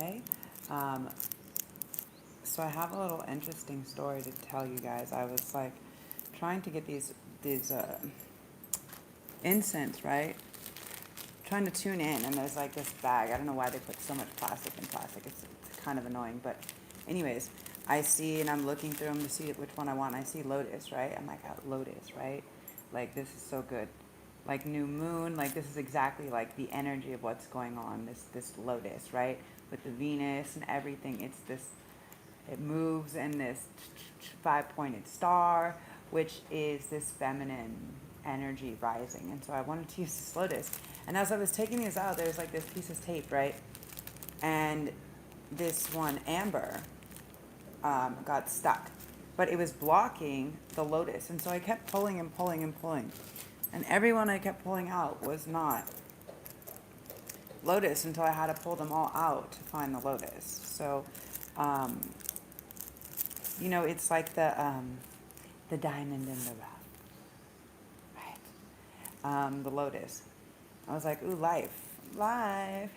okay? So I have a little interesting story to tell you guys. I was like trying to get these incense, right? Trying to tune in, and there's like this bag. I don't know why they put so much plastic in plastic. It's kind of annoying, but anyways, I see, and I'm looking through them to see which one I want. I see lotus, right? I'm like, lotus, right? Like, this is so good. Like new moon, like this is exactly like the energy of what's going on. This lotus, right? With the Venus and everything, it's this. It moves in this five-pointed star, which is this feminine energy rising. And so I wanted to use this lotus. And as I was taking these out, there's like this piece of tape, right? And this one, amber, got stuck. But it was blocking the lotus. And so I kept pulling and pulling and pulling. And every one I kept pulling out was not lotus until I had to pull them all out to find the lotus. So, it's like the diamond in the rough, right? The lotus. I was like, ooh, life,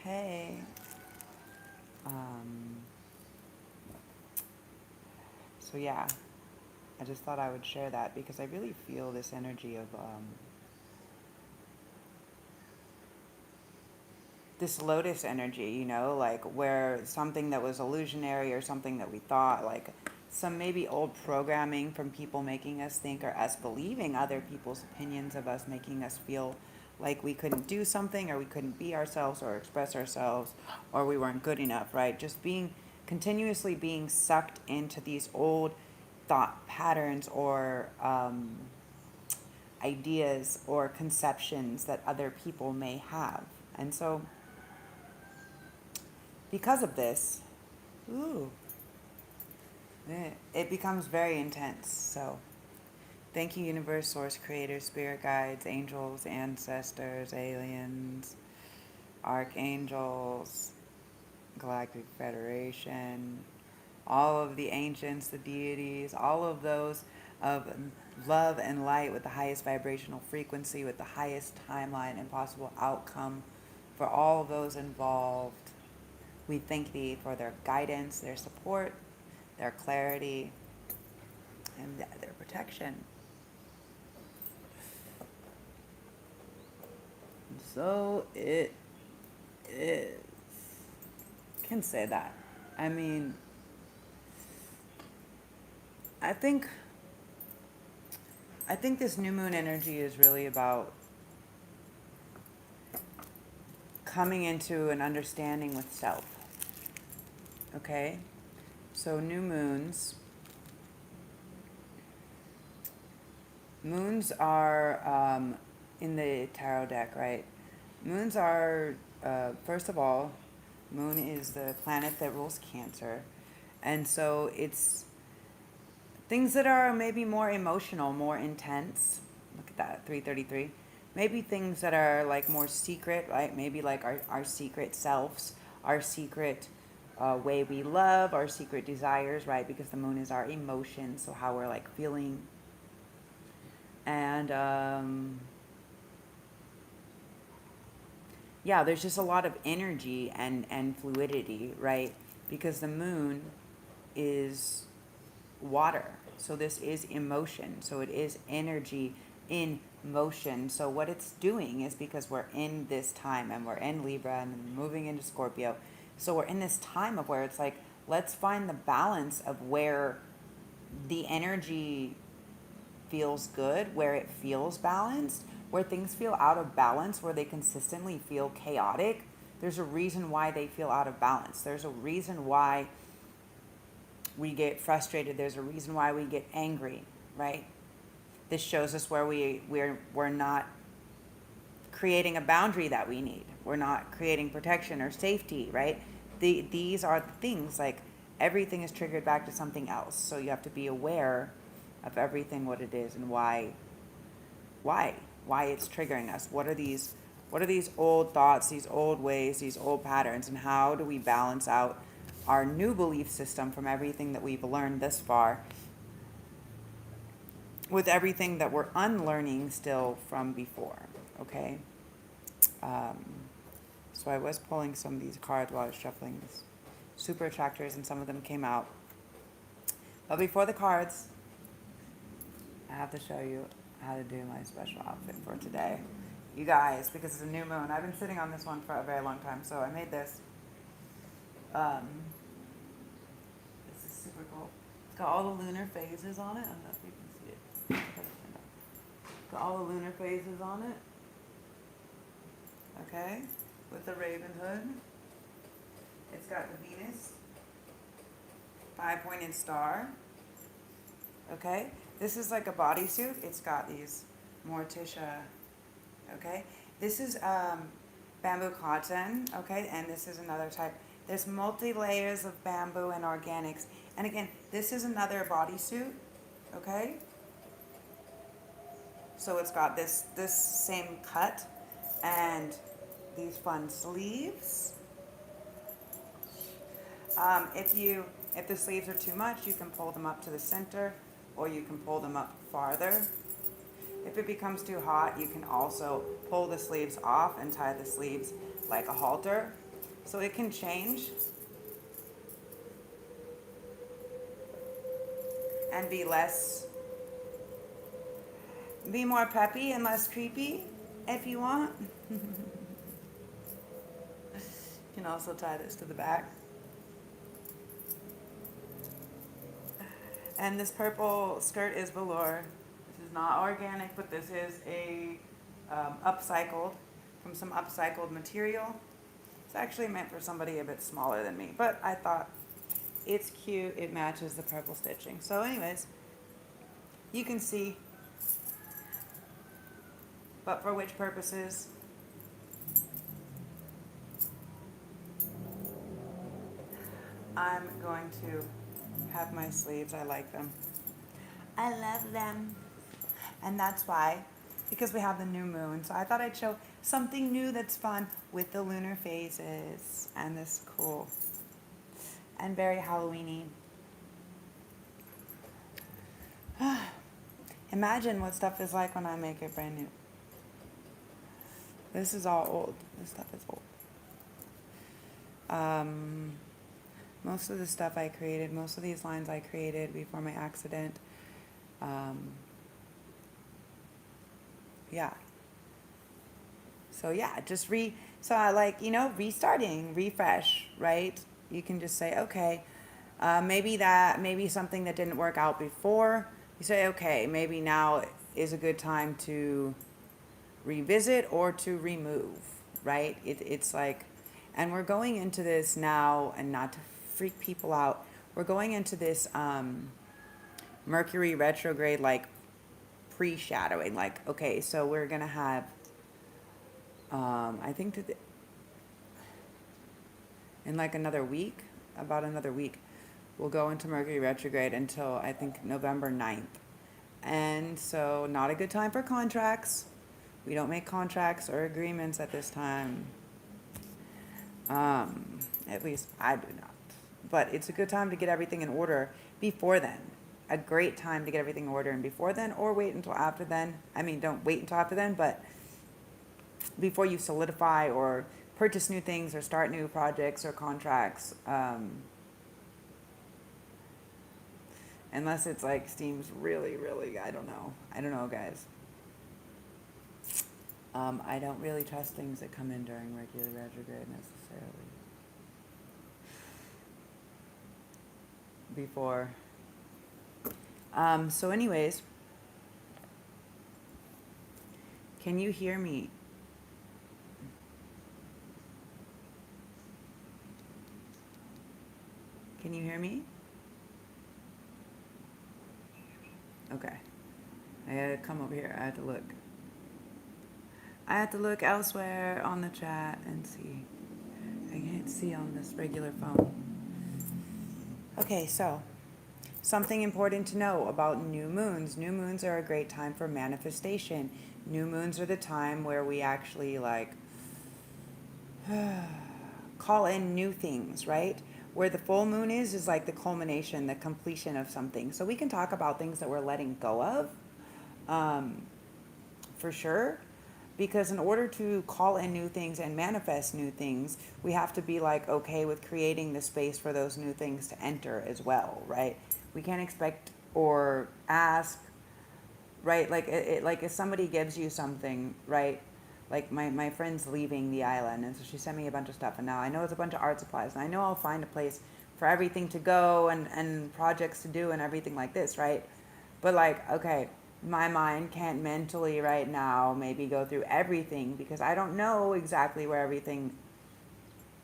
hey. Um, so yeah, I just thought I would share that because I really feel this energy of this lotus energy, like where something that was illusionary or something that we thought, like some maybe old programming from people making us think, or us believing other people's opinions of us, making us feel like we couldn't do something, or we couldn't be ourselves or express ourselves, or we weren't good enough, right? Just continuously being sucked into these old thought patterns or ideas or conceptions that other people may have. And so because of this, ooh, it becomes very intense. So thank you, universe, source, creator, spirit guides, angels, ancestors, aliens, archangels, galactic federation, all of the ancients, the deities, all of those of love and light with the highest vibrational frequency, with the highest timeline and possible outcome for all of those involved. We thank thee for their guidance, their support, their clarity, and their protection. So it is. Can say that. I mean, I think this new moon energy is really about coming into an understanding with self. Okay? So new moons are in the tarot deck, right? Moons are, first of all, Moon is the planet that rules Cancer. And so it's things that are maybe more emotional, more intense. Look at that, 333. Maybe things that are like more secret, right? Maybe like our secret selves, our secret way we love, our secret desires, right? Because the moon is our emotions, so how we're like feeling. And yeah, there's just a lot of energy and fluidity, right? Because the moon is water. So this is emotion. So it is energy in motion. So what it's doing is, because we're in this time and we're in Libra and moving into Scorpio. So we're in this time of where it's like, let's find the balance of where the energy feels good, where it feels balanced, where things feel out of balance, where they consistently feel chaotic. There's a reason why they feel out of balance. There's a reason why we get frustrated. There's a reason why we get angry, right? This shows us where we're not creating a boundary that we need. We're not creating protection or safety, right? These are the things, like everything is triggered back to something else. So you have to be aware of everything, what it is and why it's triggering us. What are these old thoughts, these old ways, these old patterns, and how do we balance out our new belief system from everything that we've learned this far with everything that we're unlearning still from before, okay? So I was pulling some of these cards while I was shuffling this. super attractors, and some of them came out. But before the cards, I have to show you how to do my special outfit for today. You guys, because it's a new moon. I've been sitting on this one for a very long time, so I made this. This is super cool. It's got all the lunar phases on it. I don't know if you can see it. It's got all the lunar phases on it. Okay, with the raven hood. It's got the Venus 5-pointed star. Okay, this is like a bodysuit. It's got these Morticia. Okay, this is bamboo cotton. Okay, and this is another type. There's multi layers of bamboo and organics. And again, this is another bodysuit. Okay, so it's got this same cut and these fun sleeves. If the sleeves are too much, you can pull them up to the center, or you can pull them up farther. If it becomes too hot, you can also pull the sleeves off and tie the sleeves like a halter. So it can change and be more peppy and less creepy if you want. You can also tie this to the back. And this purple skirt is velour. This is not organic, but this is a upcycled, from some upcycled material. It's actually meant for somebody a bit smaller than me, but I thought it's cute. It matches the purple stitching. So anyways, you can see, but for which purposes? I'm going to have my sleeves. I like them. I love them. And that's why, because we have the new moon. So I thought I'd show something new that's fun with the lunar phases. And this cool and very Halloween-y. Imagine what stuff is like when I make it brand new. This is all old. This stuff is old. Most of the stuff I created, most of these lines I created before my accident. Yeah. So yeah, just restarting, refresh, right? You can just say, okay, maybe something that didn't work out before. You say, okay, maybe now is a good time to revisit or to remove, right? It's like, and we're going into this now, and not to freak people out, we're going into this Mercury retrograde, like pre-shadowing, like, okay, so we're gonna have I think in like about another week, we'll go into Mercury retrograde until I think November 9th. And so not a good time for contracts. We don't make contracts or agreements at this time. At least I do not. But it's a good time to get everything in order before then. A great time to get everything in order and before then, or wait until after then. I mean, don't wait until after then, but before you solidify or purchase new things or start new projects or contracts. Unless it's like seems really, really, I don't know, guys. I don't really trust things that come in during Mercury retrograde necessarily. Before. So anyways, can you hear me? Can you hear me? Okay. I gotta come over here. I have to look. I have to look elsewhere on the chat and see. I can't see on this regular phone. Okay, so something important to know about new moons. New moons are a great time for manifestation. New moons are the time where we actually call in new things, right? Where the full moon is like the culmination, the completion of something. So we can talk about things that we're letting go of, for sure. Because in order to call in new things and manifest new things, we have to be like okay with creating the space for those new things to enter as well, right? We can't expect or ask, right? Like if somebody gives you something, right? Like my friend's leaving the island, and so she sent me a bunch of stuff, and now I know it's a bunch of art supplies, and I know I'll find a place for everything to go and projects to do and everything like this, right? But like, okay, my mind can't mentally right now maybe go through everything because I don't know exactly where everything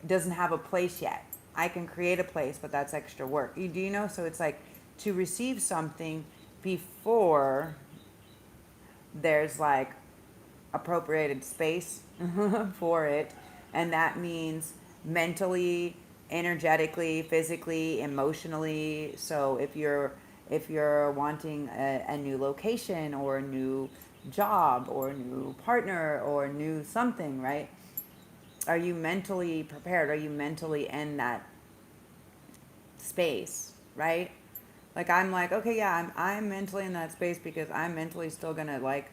doesn't have a place yet. I can create a place, but that's extra work. Do you know? So it's like to receive something before there's like appropriated space for it, and that means mentally, energetically, physically, emotionally. So if you're wanting a new location or a new job or a new partner or a new something, right? Are you mentally prepared? Are you mentally in that space, right? Like I'm like, okay, yeah, I'm mentally in that space because I'm mentally still gonna like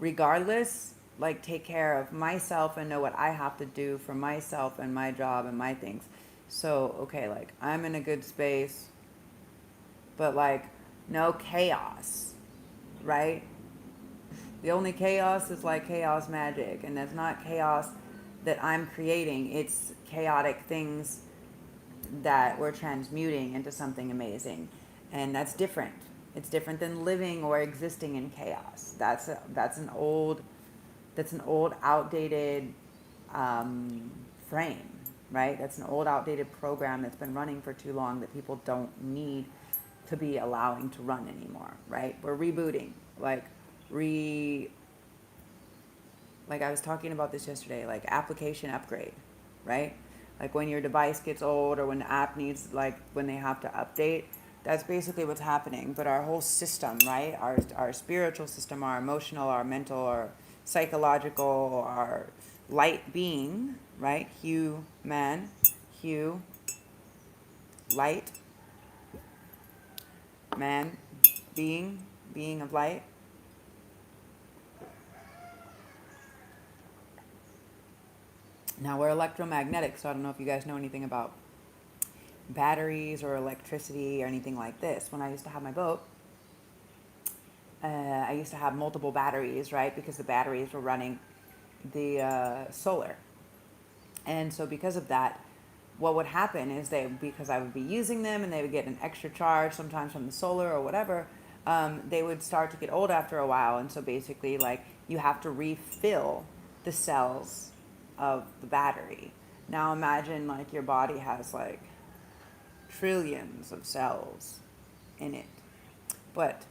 regardless, like take care of myself and know what I have to do for myself and my job and my things. So, okay, like I'm in a good space, but like no chaos, right? The only chaos is like chaos magic, and that's not chaos that I'm creating. It's chaotic things that we're transmuting into something amazing. And that's different. It's different than living or existing in chaos. That's an old outdated frame, right? That's an old outdated program that's been running for too long that people don't need to be allowing to run anymore, right? We're rebooting, like re like I was talking about this yesterday, like application upgrade, right? Like when your device gets old or when the app needs, like when they have to update, that's basically what's happening. But our whole system, right? Our spiritual system, our emotional, our mental, our psychological, our light being, right? Hue, man, hue, light, man, being of light. Now we're electromagnetic, so I don't know if you guys know anything about batteries or electricity or anything like this. When I used to have my boat, I used to have multiple batteries, right? Because the batteries were running the solar. And so because of that, what would happen is because I would be using them and they would get an extra charge sometimes from the solar or whatever, they would start to get old after a while. And so basically, like, you have to refill the cells of the battery. Now imagine like your body has like trillions of cells in it, but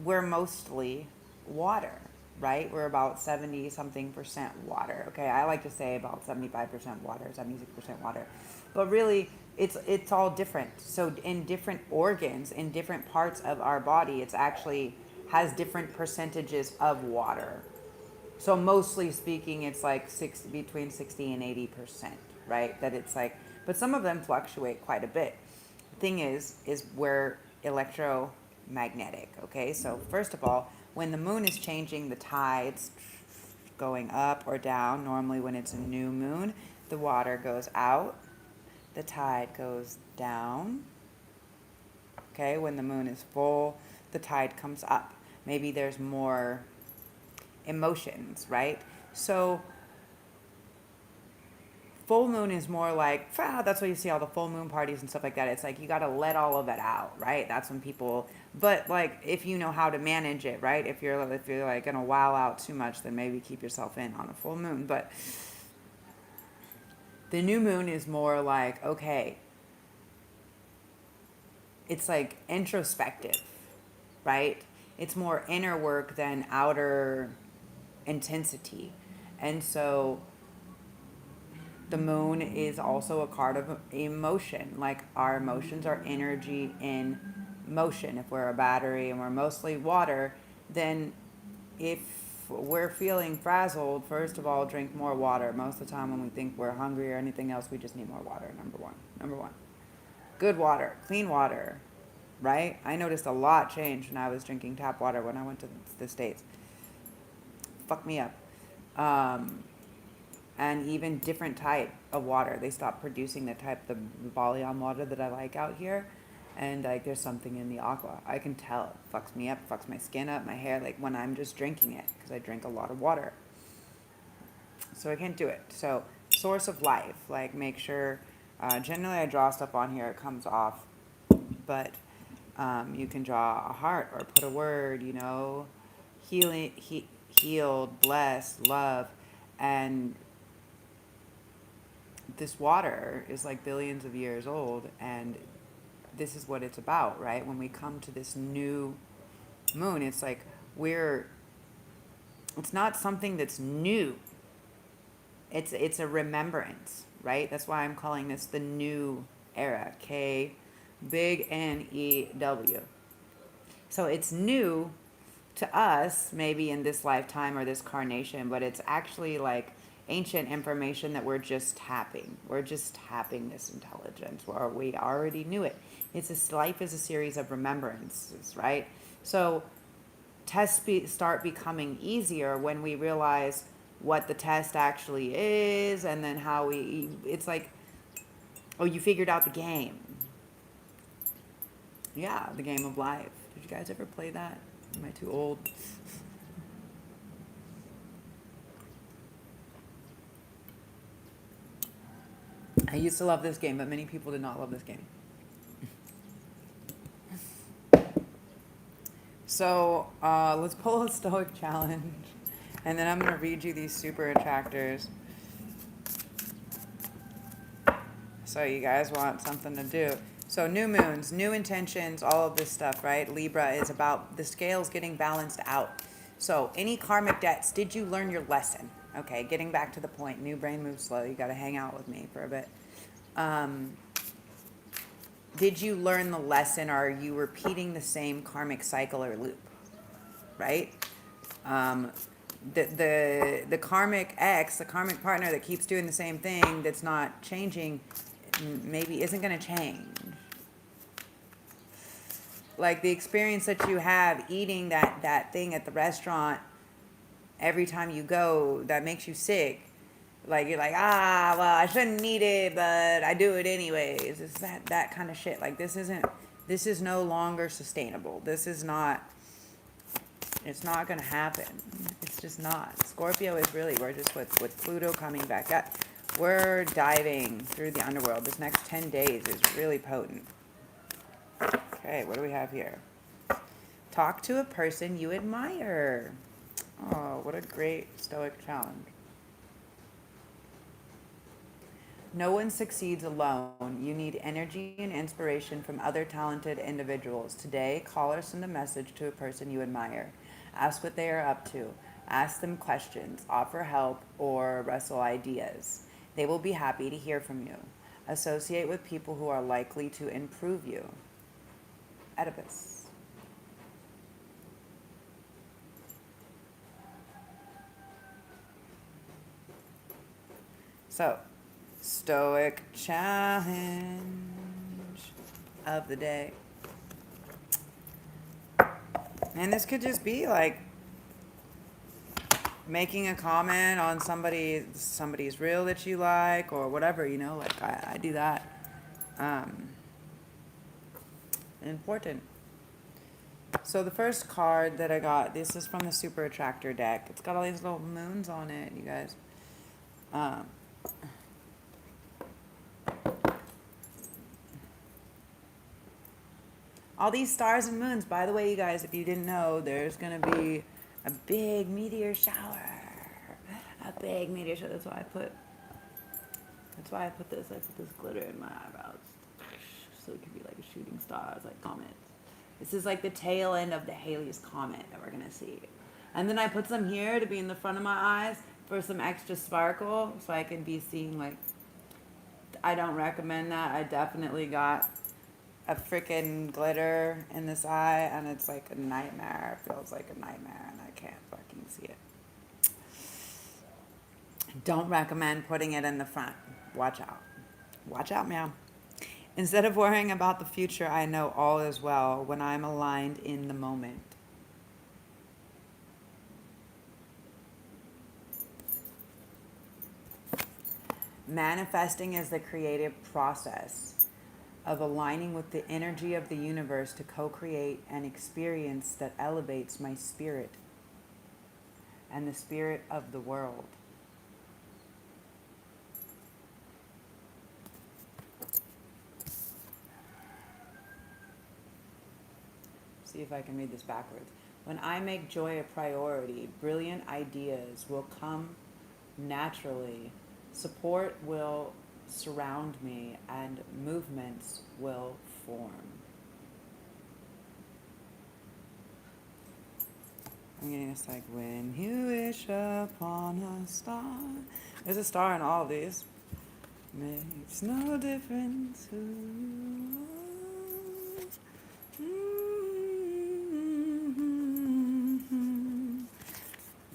we're mostly water, right? We're about 70 something percent water. Okay, I like to say about 75% water, 76% water, but really it's all different. So in different organs, in different parts of our body, it's actually has different percentages of water. So mostly speaking, it's like between 60 and 80%, right? That it's like, but some of them fluctuate quite a bit. The thing is we're electromagnetic, okay? So first of all, when the moon is changing, the tides going up or down. Normally when it's a new moon, the water goes out, the tide goes down. Okay, when the moon is full, the tide comes up. Maybe there's more emotions, right? So full moon is more like, that's why you see all the full moon parties and stuff like that. It's like you got to let all of it out, right? That's when people, but like if you know how to manage it, right? If you're like gonna wow out too much, then maybe keep yourself in on a full moon. But the new moon is more like, okay, it's like introspective, right? It's more inner work than outer intensity. And so the moon is also a card of emotion. Like our emotions are energy in motion. If we're a battery and we're mostly water, then if we're feeling frazzled, first of all, drink more water. Most of the time when we think we're hungry or anything else, we just need more water. Number one. Good water, clean water, right? I noticed a lot changed when I was drinking tap water when I went to the States. Fuck me up. And even different type of water. They stopped producing the type, the Balian water that I like out here. And like there's something in the aqua. I can tell it fucks me up, fucks my skin up, my hair, like when I'm just drinking it, because I drink a lot of water. So I can't do it. So source of life, like make sure, generally I draw stuff on here, it comes off, but you can draw a heart or put a word, you know, healing, healed, blessed, love, and this water is like billions of years old, and this is what it's about, right? When we come to this new moon, it's like it's not something that's new. It's a remembrance, right? That's why I'm calling this the new era. K, big N-E-W. So it's new to us, maybe in this lifetime or this carnation, but it's actually like ancient information that we're just tapping. We're just tapping this intelligence, or we already knew it. Life is a series of remembrances, right? So tests start becoming easier when we realize what the test actually is, and then how it's like, oh, you figured out the game. Yeah, the game of life. Did you guys ever play that? Am I too old? I used to love this game, but many people did not love this game. So let's pull a stoic challenge, and then I'm going to read you these super attractors. So you guys want something to do. So new moons, new intentions, all of this stuff, right? Libra is about the scales getting balanced out. So any karmic debts, did you learn your lesson? Okay, getting back to the point, new brain moves slow. You got to hang out with me for a bit. Did you learn the lesson, or are you repeating the same karmic cycle or loop, right? The karmic ex, the karmic partner that keeps doing the same thing, that's not changing, maybe isn't going to change. Like the experience that you have eating that thing at the restaurant every time you go that makes you sick. Like you're like, well, I shouldn't eat it, but I do it anyways. It's that kind of shit. Like this is no longer sustainable. It's not going to happen. It's just not. Scorpio is really, we're just with Pluto coming back up. We're diving through the underworld. This next 10 days is really potent. Okay, what do we have here? Talk to a person you admire. Oh, what a great stoic challenge. No one succeeds alone. You need energy and inspiration from other talented individuals. Today, call or send a message to a person you admire. Ask what they are up to. Ask them questions. Offer help or wrestle ideas. They will be happy to hear from you. Associate with people who are likely to improve you. Oedipus. So, stoic challenge of the day. And this could just be like making a comment on somebody's reel that you like, or whatever, you know, like I do that. Important. So the first card that I got, this is from the Super Attractor deck. It's got all these little moons on it, you guys. All these stars and moons. By the way, you guys, if you didn't know, there's going to be a big meteor shower. A big meteor shower. That's why I put this. I put this glitter in my eyebrows. So it could be like a shooting star. It's like comets. This is like the tail end of the Halley's Comet that we're going to see. And then I put some here to be in the front of my eyes for some extra sparkle. So I can be seeing like, I don't recommend that. I definitely got a freaking glitter in this eye, and it's like a nightmare. It feels like a nightmare, and I can't fucking see it. Don't recommend putting it in the front. Watch out. Watch out, meow. Instead of worrying about the future, I know all is well when I'm aligned in the moment. Manifesting is the creative process of aligning with the energy of the universe to co-create an experience that elevates my spirit and the spirit of the world. See if I can read this backwards. When I make joy a priority, brilliant ideas will come naturally. Support will surround me and movements will form. I'm getting this like, when you wish upon a star. There's a star in all of these. Makes no difference who you are.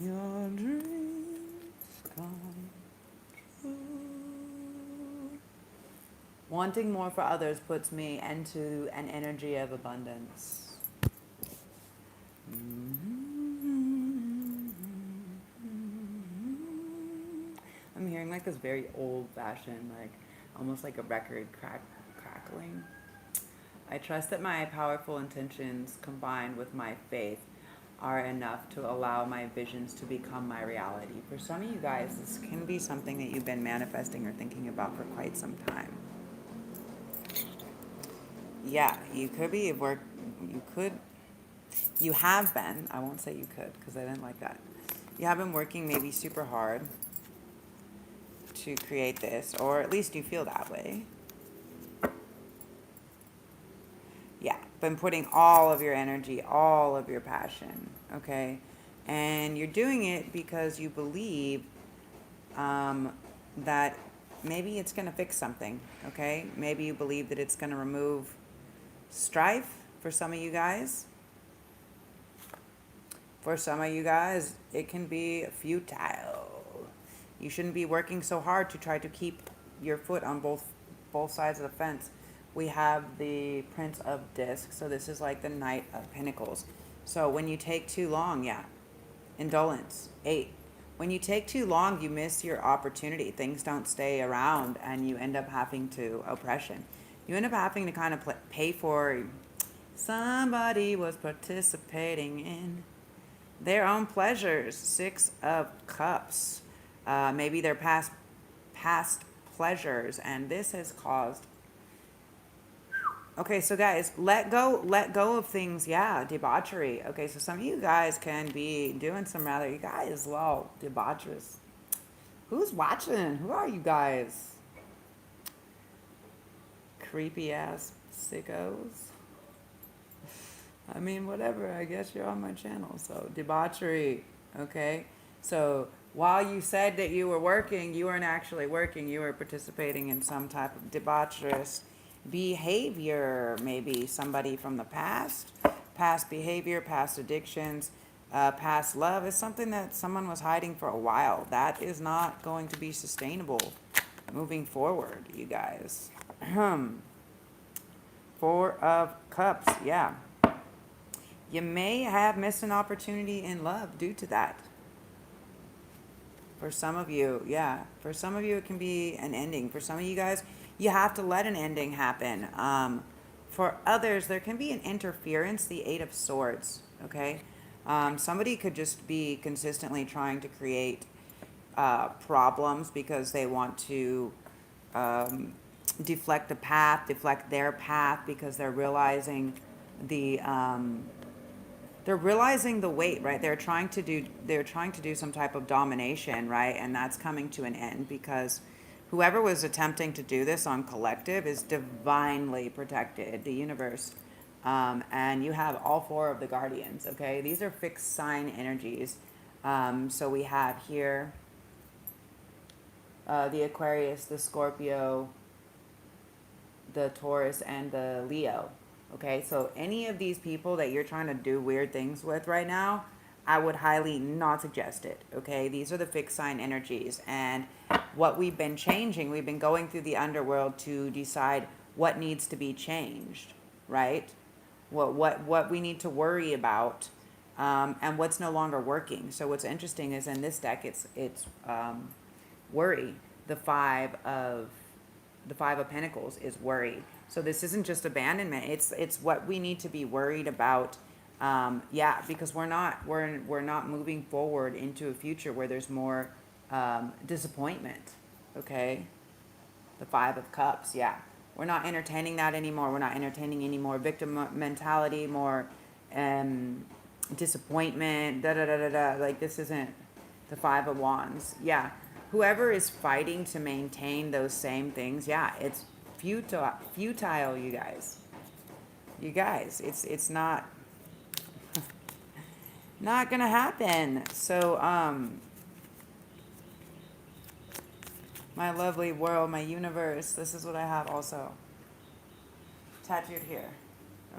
Your dreams come true. Wanting more for others puts me into an energy of abundance. I'm hearing like this very old-fashioned, like almost like a record crackling. I trust that my powerful intentions combined with my faith are enough to allow my visions to become my reality. For some of you guys, this can be something that you've been manifesting or thinking about for quite some time. Yeah, you could be you have been, I won't say you could because I didn't like that. You have been working maybe super hard to create this, or at least you feel that way. Yeah, been putting all of your energy, all of your passion, okay? And you're doing it because you believe that maybe it's going to fix something, okay? Maybe you believe that it's going to remove strife for some of you guys. For some of you guys, it can be futile. You shouldn't be working so hard to try to keep your foot on both sides of the fence. We have the Prince of Discs, so this is like the Knight of Pentacles. So when you take too long, yeah, indolence, 8. When you take too long, you miss your opportunity. Things don't stay around, and you end up having to oppression. You end up having to kind of pay for somebody was participating in their own pleasures. 6 of Cups. Maybe their past pleasures, and this has caused. Okay, so guys, let go of things. Yeah, debauchery. Okay, so some of you guys can be doing some rather, you guys, well, debaucherous. Who's watching? Who are you guys? Creepy ass sickos. I mean, whatever. I guess you're on my channel. So debauchery. Okay. So while you said that you were working, you weren't actually working. You were participating in some type of debaucherous behavior. Maybe somebody from the past behavior, past addictions, past love is something that someone was hiding for a while. That is not going to be sustainable moving forward, you guys. 4 of Cups. Yeah. You may have missed an opportunity in love due to that. For some of you, yeah. For some of you, it can be an ending. For some of you guys, you have to let an ending happen. For others, there can be an interference, the 8 of Swords, okay? Somebody could just be consistently trying to create problems because they want to deflect their path because they're realizing the weight, right? They're trying to do some type of domination, right? And that's coming to an end because whoever was attempting to do this on collective is divinely protected, the universe. And you have all 4 of the guardians, okay? These are fixed sign energies. So we have here the Aquarius, the Scorpio, the Taurus, and the Leo. Okay, so any of these people that you're trying to do weird things with right now, I would highly not suggest it. Okay, these are the fixed sign energies. And what we've been changing, we've been going through the underworld to decide what needs to be changed, right? What we need to worry about, and what's no longer working. So what's interesting is in this deck, it's worry. the five of Pentacles is worry. So this isn't just abandonment. It's what we need to be worried about. Yeah, because we're not moving forward into a future where there's more disappointment. Okay, the Five of Cups. Yeah, we're not entertaining that anymore. We're not entertaining any more victim mentality, more disappointment. Da da da da da. Like, this isn't the Five of Wands. Yeah, whoever is fighting to maintain those same things. Yeah, it's futile, you guys. You guys, it's not gonna happen. So my lovely world, my universe, this is what I have also tattooed here.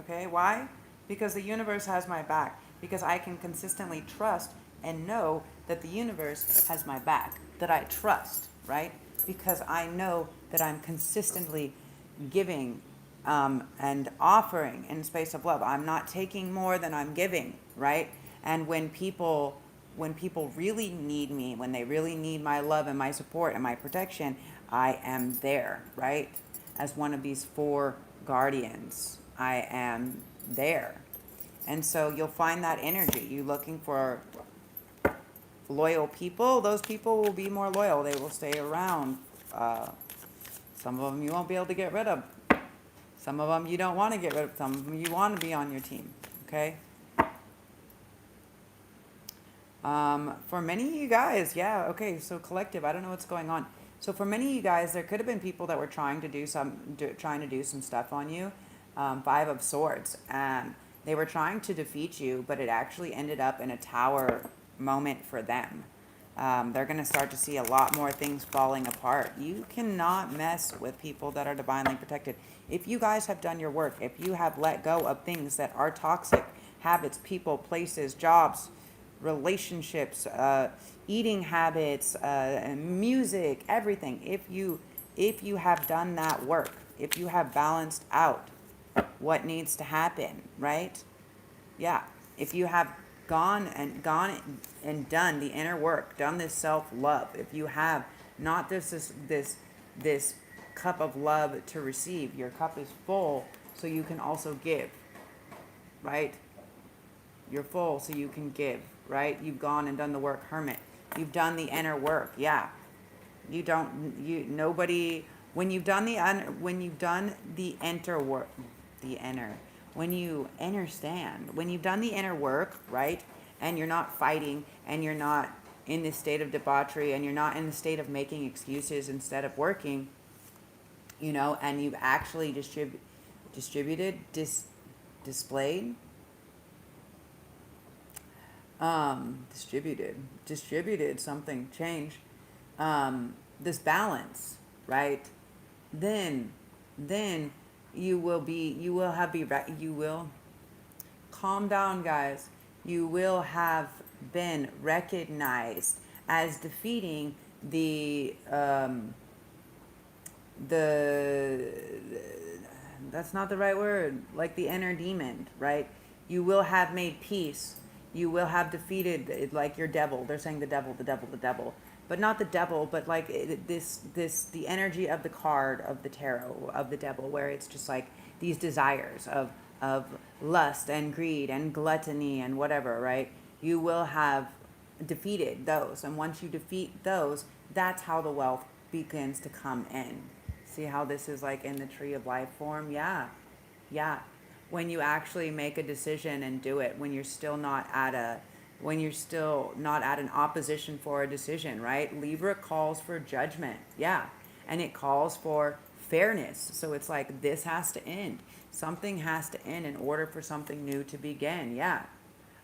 Okay, why? Because the universe has my back. Because I can consistently trust and know that the universe has my back, that I trust, right? Because I know that I'm consistently giving and offering in space of love. I'm not taking more than I'm giving, right? And when people really need me, when they really need my love and my support and my protection, I am there, right? As one of these four guardians, I am there. And so you'll find that energy. You looking for loyal people, those people will be more loyal. They will stay around. Some of them you won't be able to get rid of. Some of them you don't want to get rid of. Some of them you want to be on your team. Okay? For many of you guys, yeah, okay, so collective, I don't know what's going on. So for many of you guys, there could have been people that were trying to do some stuff on you. Five of Swords. They were trying to defeat you, but it actually ended up in a tower moment for them. They're going to start to see a lot more things falling apart. You cannot mess with people that are divinely protected. If you guys have done your work, if you have let go of things that are toxic, habits, people, places, jobs, relationships, eating habits, music, everything. If you have done that work, if you have balanced out what needs to happen, right? Yeah. If you have gone and done the inner work, done this self-love, if you have not this cup of love to receive, your cup is full so you can also give, right? You're full so you can give, right? You've gone and done the work, Hermit. You've done the inner work, yeah. When you understand, when you've done the inner work, right? And you're not fighting, and you're not in this state of debauchery, and you're not in the state of making excuses instead of working, and you've actually distributed something, change, this balance, right? Then you will calm down, guys. You will have been recognized as defeating that's not the right word, like the inner demon, right? You will have made peace. You will have defeated, like, your devil. They're saying the devil, but not the devil, but like the energy of the card of the tarot of the devil, where it's just like these desires of lust and greed and gluttony and whatever, right? You will have defeated those, and once you defeat those, that's how the wealth begins to come in. See how this is like in the tree of life form? Yeah. When you actually make a decision and do it, when you're still not at an opposition for a decision, right? Libra calls for judgment, yeah, and it calls for fairness. So it's like, this has to end. Something has to end in order for something new to begin, yeah.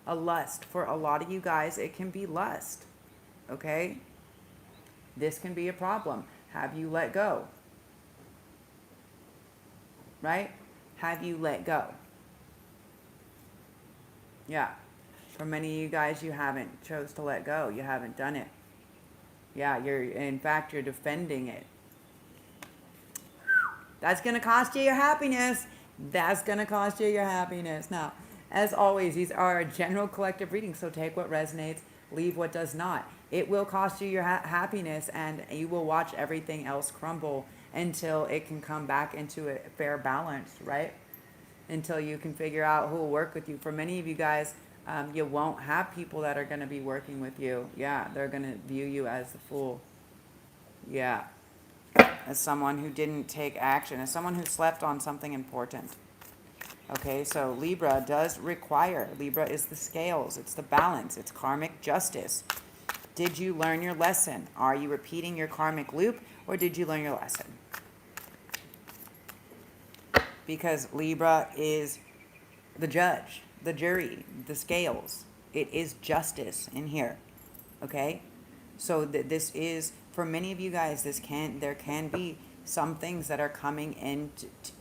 A lust. For a lot of you guys, it can be lust, okay? This can be a problem. Have you let go? Right? Have you let go? Yeah. For many of you guys, you haven't chose to let go. You haven't done it. Yeah, you're defending it. That's going to cost you your happiness. Now, as always, these are general collective readings, so take what resonates, leave what does not. It will cost you your happiness, and you will watch everything else crumble until it can come back into a fair balance, right? Until you can figure out who will work with you. For many of you guys, you won't have people that are going to be working with you. Yeah, they're going to view you as the fool. Yeah, as someone who didn't take action, as someone who slept on something important. Okay, so Libra does require, Libra is the scales, it's the balance, it's karmic justice. Did you learn your lesson? Are you repeating your karmic loop, or did you learn your lesson? Because Libra is the judge, the jury, the scales. It is justice in here. Okay? So this is, for many of you guys, there can be some things that are coming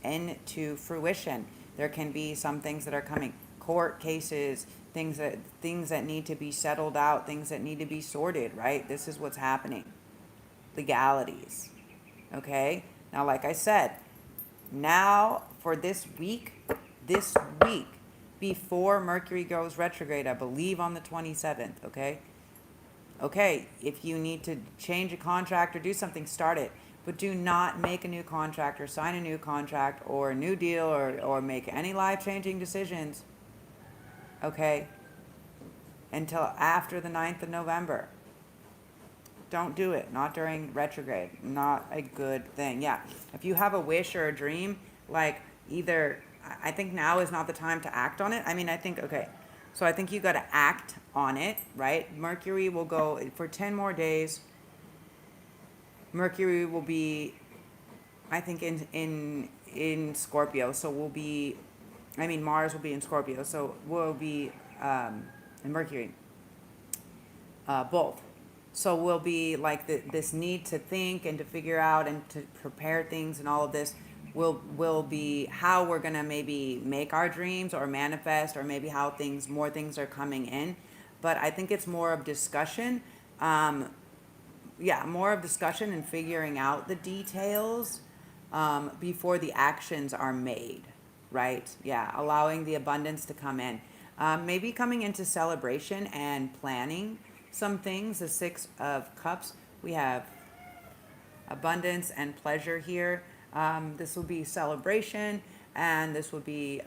into fruition. There can be some things that are coming, court cases, things that need to be settled out, things that need to be sorted, right? This is what's happening. Legalities. Okay? Now, like I said, now for this week, before Mercury goes retrograde, I believe on the 27th, okay? Okay, if you need to change a contract or do something, start it. But do not make a new contract or sign a new contract or a new deal or make any life-changing decisions, okay, until after the 9th of November. Don't do it. Not during retrograde. Not a good thing. Yeah, if you have a wish or a dream, like either, I think now is not the time to act on it. I mean, I think, okay, so I think you got to act on it, right? Mercury will go for 10 more days. Mercury will be, I think, in Scorpio. So Mars will be in Scorpio. So we'll be in Mercury. Both. So we'll be like this need to think and to figure out and to prepare things, and all of this will be how we're going to maybe make our dreams or manifest, or maybe how more things are coming in. But I think it's more of discussion. More of discussion and figuring out the details before the actions are made, right? Yeah, allowing the abundance to come in. Maybe coming into celebration and planning some things. The Six of Cups, we have abundance and pleasure here. This will be celebration, and this will be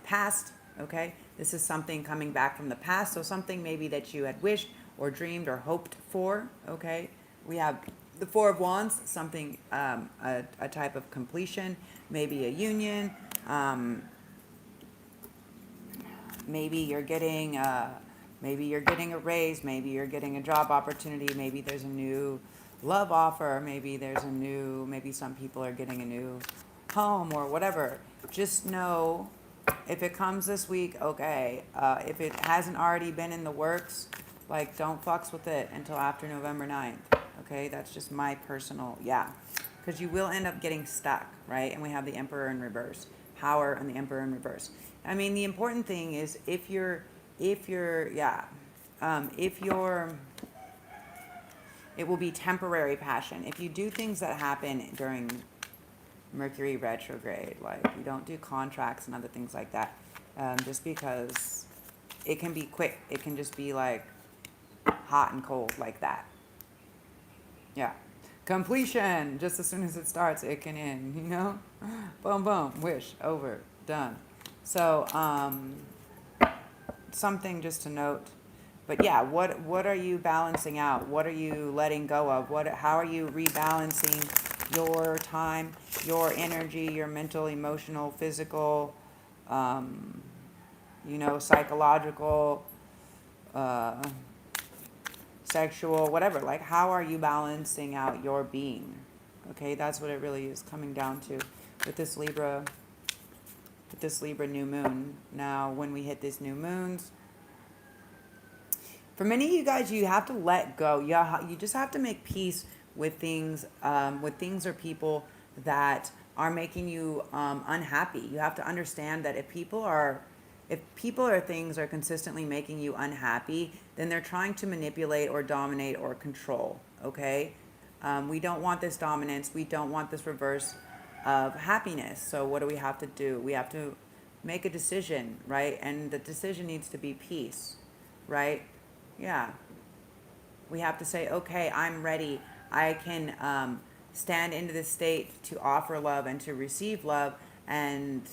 past, okay? This is something coming back from the past, so something maybe that you had wished or dreamed or hoped for, okay? We have the Four of Wands, something, a type of completion, maybe a union, maybe you're getting a raise, maybe you're getting a job opportunity, maybe there's a new love offer, maybe some people are getting a new home or whatever. Just know, if it comes this week, okay. If it hasn't already been in the works, like, don't fucks with it until after November 9th, okay? That's just my personal, because you will end up getting stuck, right? And we have the Emperor in reverse, Power and the Emperor in reverse. I mean, the important thing is if you're, it will be temporary passion. If you do things that happen during Mercury retrograde, like you don't do contracts and other things like that, just because it can be quick. It can just be like hot and cold like that. Yeah. Completion. Just as soon as it starts, it can end, you know? Boom, boom. Wish. Over. Done. So, something just to note. But yeah, what are you balancing out? What are you letting go of? How are you rebalancing your time, your energy, your mental, emotional, physical, psychological, sexual, whatever. Like, how are you balancing out your being? Okay, that's what it really is coming down to with this Libra new moon. Now, when we hit these new moons, for many of you guys, you have to let go. You just have to make peace with things or people that are making you unhappy. You have to understand that if people or things are consistently making you unhappy, then they're trying to manipulate or dominate or control, okay? We don't want this dominance. We don't want this reverse of happiness. So what do we have to do? We have to make a decision, right? And the decision needs to be peace, right? Yeah. We have to say, okay, I'm ready. I can stand into this state to offer love and to receive love and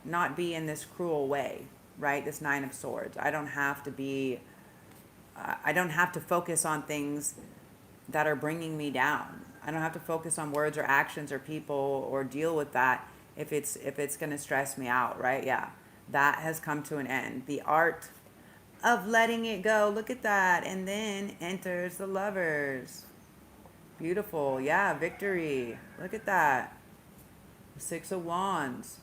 not be in this cruel way, right? This Nine of Swords. I don't have to be, I don't have to focus on things that are bringing me down. I don't have to focus on words or actions or people or deal with that if it's going to stress me out, right? Yeah. That has come to an end. The art of letting it go. Look at that. And then enters the Lovers. Beautiful. Yeah, victory. Look at that. Six of Wands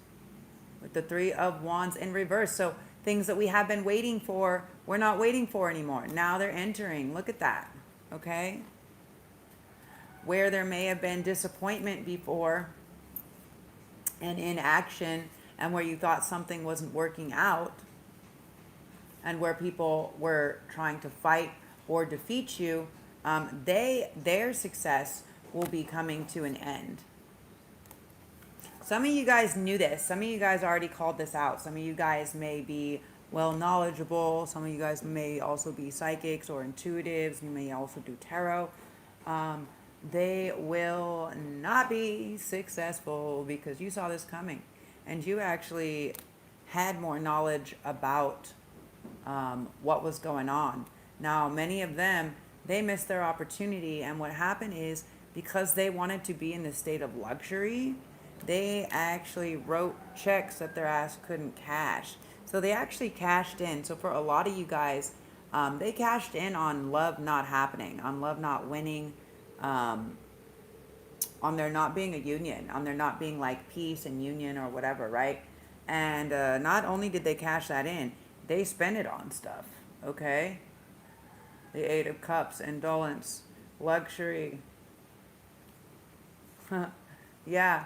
with the Three of Wands in reverse. So things that we have been waiting for, we're not waiting for anymore. Now they're entering. Look at that. Okay? Where there may have been disappointment before and inaction, and where you thought something wasn't working out, and where people were trying to fight or defeat you, their success will be coming to an end. Some of you guys knew this. Some of you guys already called this out. Some of you guys may be well knowledgeable. Some of you guys may also be psychics or intuitives. You may also do tarot. They will not be successful because you saw this coming. And you actually had more knowledge about what was going on. Now, many of them, they missed their opportunity. And what happened is, because they wanted to be in the state of luxury, they actually wrote checks that their ass couldn't cash. So they actually cashed in. So for a lot of you guys, they cashed in on love not happening, on love not winning, on there not being a union, on there not being like peace and union or whatever, right? And not only did they cash that in, they spent it on stuff, okay? The Eight of Cups, indolence, luxury. Yeah.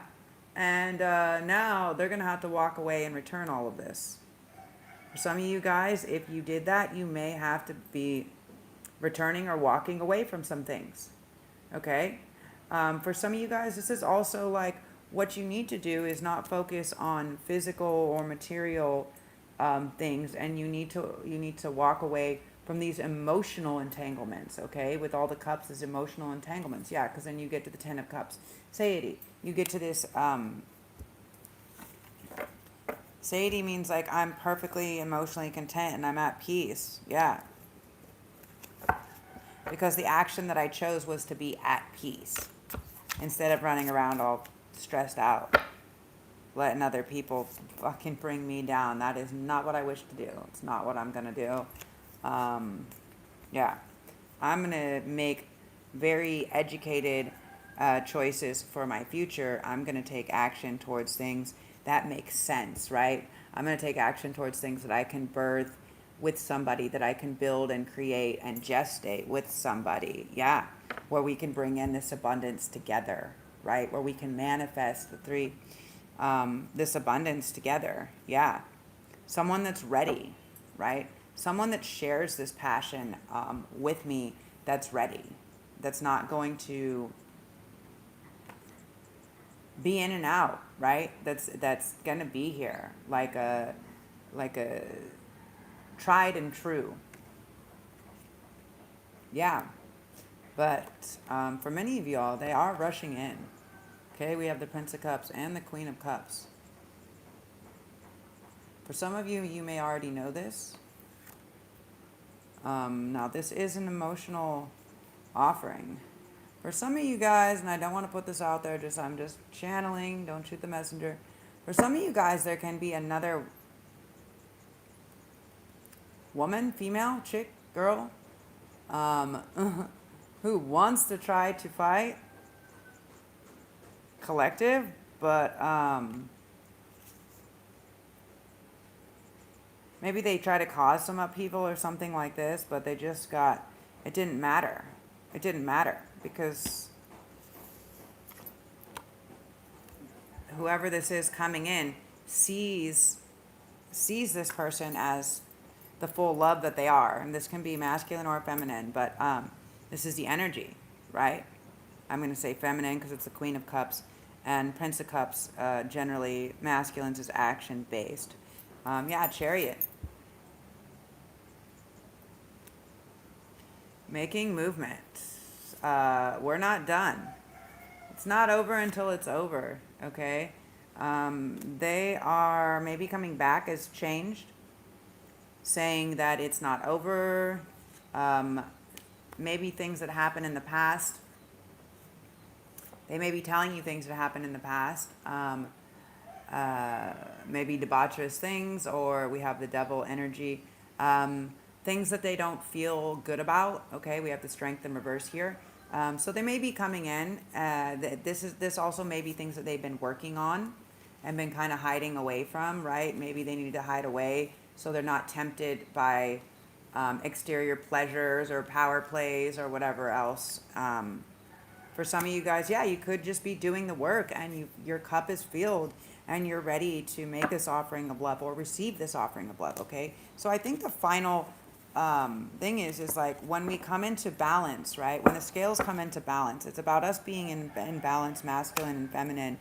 And now they're going to have to walk away and return all of this. For some of you guys, if you did that, you may have to be returning or walking away from some things. Okay? For some of you guys, this is also like what you need to do is not focus on physical or material things, and you need to walk away from these emotional entanglements. Okay? With all the cups, is emotional entanglements. Yeah, because then you get to the Ten of Cups. Satiety. You get to this, satiety means like I'm perfectly emotionally content and I'm at peace. Yeah. Because the action that I chose was to be at peace instead of running around all stressed out, letting other people fucking bring me down. That is not what I wish to do. It's not what I'm going to do. Yeah. I'm going to make very educated choices for my future. I'm going to take action towards things that make sense, right? I'm going to take action towards things that I can birth with somebody, that I can build and create and gestate with somebody. Yeah. Where we can bring in this abundance together, right? Where we can manifest the three, this abundance together. Yeah. Someone that's ready, right? Someone that shares this passion with me, that's ready. That's not going to be in and out, right? That's gonna be here like a tried and true. Yeah. But for many of y'all, they are rushing in. Okay, we have the Prince of Cups and the Queen of Cups. For some of you, you may already know this. Now, this is an emotional offering. For some of you guys, and I don't want to put this out there, I'm just channeling, don't shoot the messenger. For some of you guys, there can be another woman, female, chick, girl, who wants to try to fight collective, but maybe they try to cause some upheaval or something like this, but they just got, it didn't matter. It didn't matter because whoever this is coming in sees this person as the full love that they are. And this can be masculine or feminine, but this is the energy, right? I'm going to say feminine because it's the Queen of Cups, and Prince of Cups, generally masculines is action-based. Yeah, Chariot. Making movement. We're not done. It's not over until it's over, okay? They are maybe coming back as changed, saying that it's not over. Maybe things that happened in the past. They may be telling you things that happened in the past. Maybe debaucherous things, or we have the devil energy. Things that they don't feel good about. Okay, we have the strength in reverse here. So they may be coming in. This also may be things that they've been working on and been kind of hiding away from, right? Maybe they need to hide away so they're not tempted by exterior pleasures or power plays or whatever else. For some of you guys, yeah, you could just be doing the work and your cup is filled and you're ready to make this offering of love or receive this offering of love, okay? So I think the final thing is like when we come into balance, right? When the scales come into balance, it's about us being in balance, masculine and feminine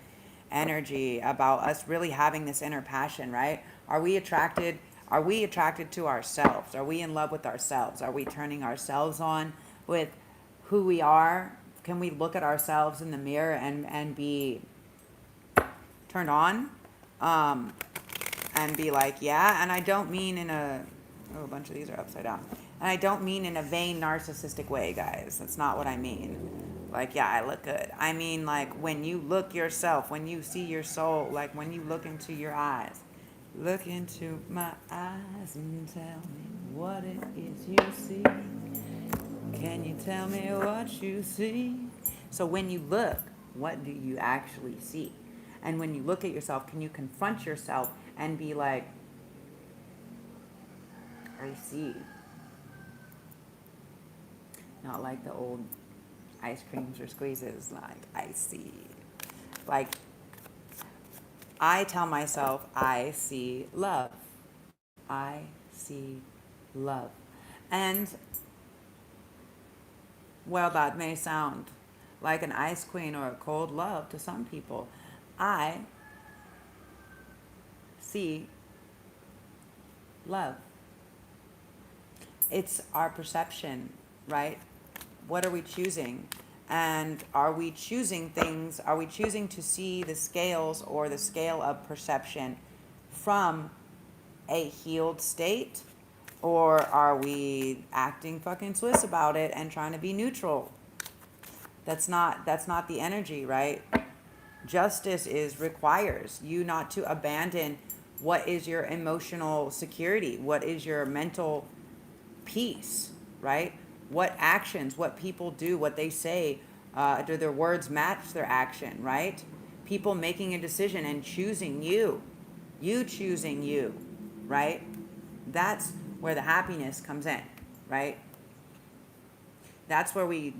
energy, about us really having this inner passion, right? Are we attracted to ourselves? Are we in love with ourselves? Are we turning ourselves on with who we are? Can we look at ourselves in the mirror and be turned on? And be like, yeah, and I don't mean in a bunch of these are upside down. And I don't mean in a vain narcissistic way, guys. That's not what I mean. Like, yeah, I look good. I mean, like, when you look yourself, when you see your soul, like when you look into your eyes, look into my eyes and tell me what it is you see. Can you tell me what you see? So when you look, what do you actually see? And when you look at yourself, can you confront yourself and be like, I see. Not like the old ice creams or squeezes, like, I see. Like, I tell myself, I see love. I see love. And, well, that may sound like an ice queen or a cold love to some people. I see love. It's our perception, right? What are we choosing? And are we choosing things? Are we choosing to see the scales or the scale of perception from a healed state? Or are we acting fucking Swiss about it and trying to be neutral? That's not the energy, right? Justice requires you not to abandon what is your emotional security, what is your mental peace, right? What actions, what people do, what they say, do their words match their action, right? People making a decision and choosing you choosing you, right? That's where the happiness comes in, right? That's where we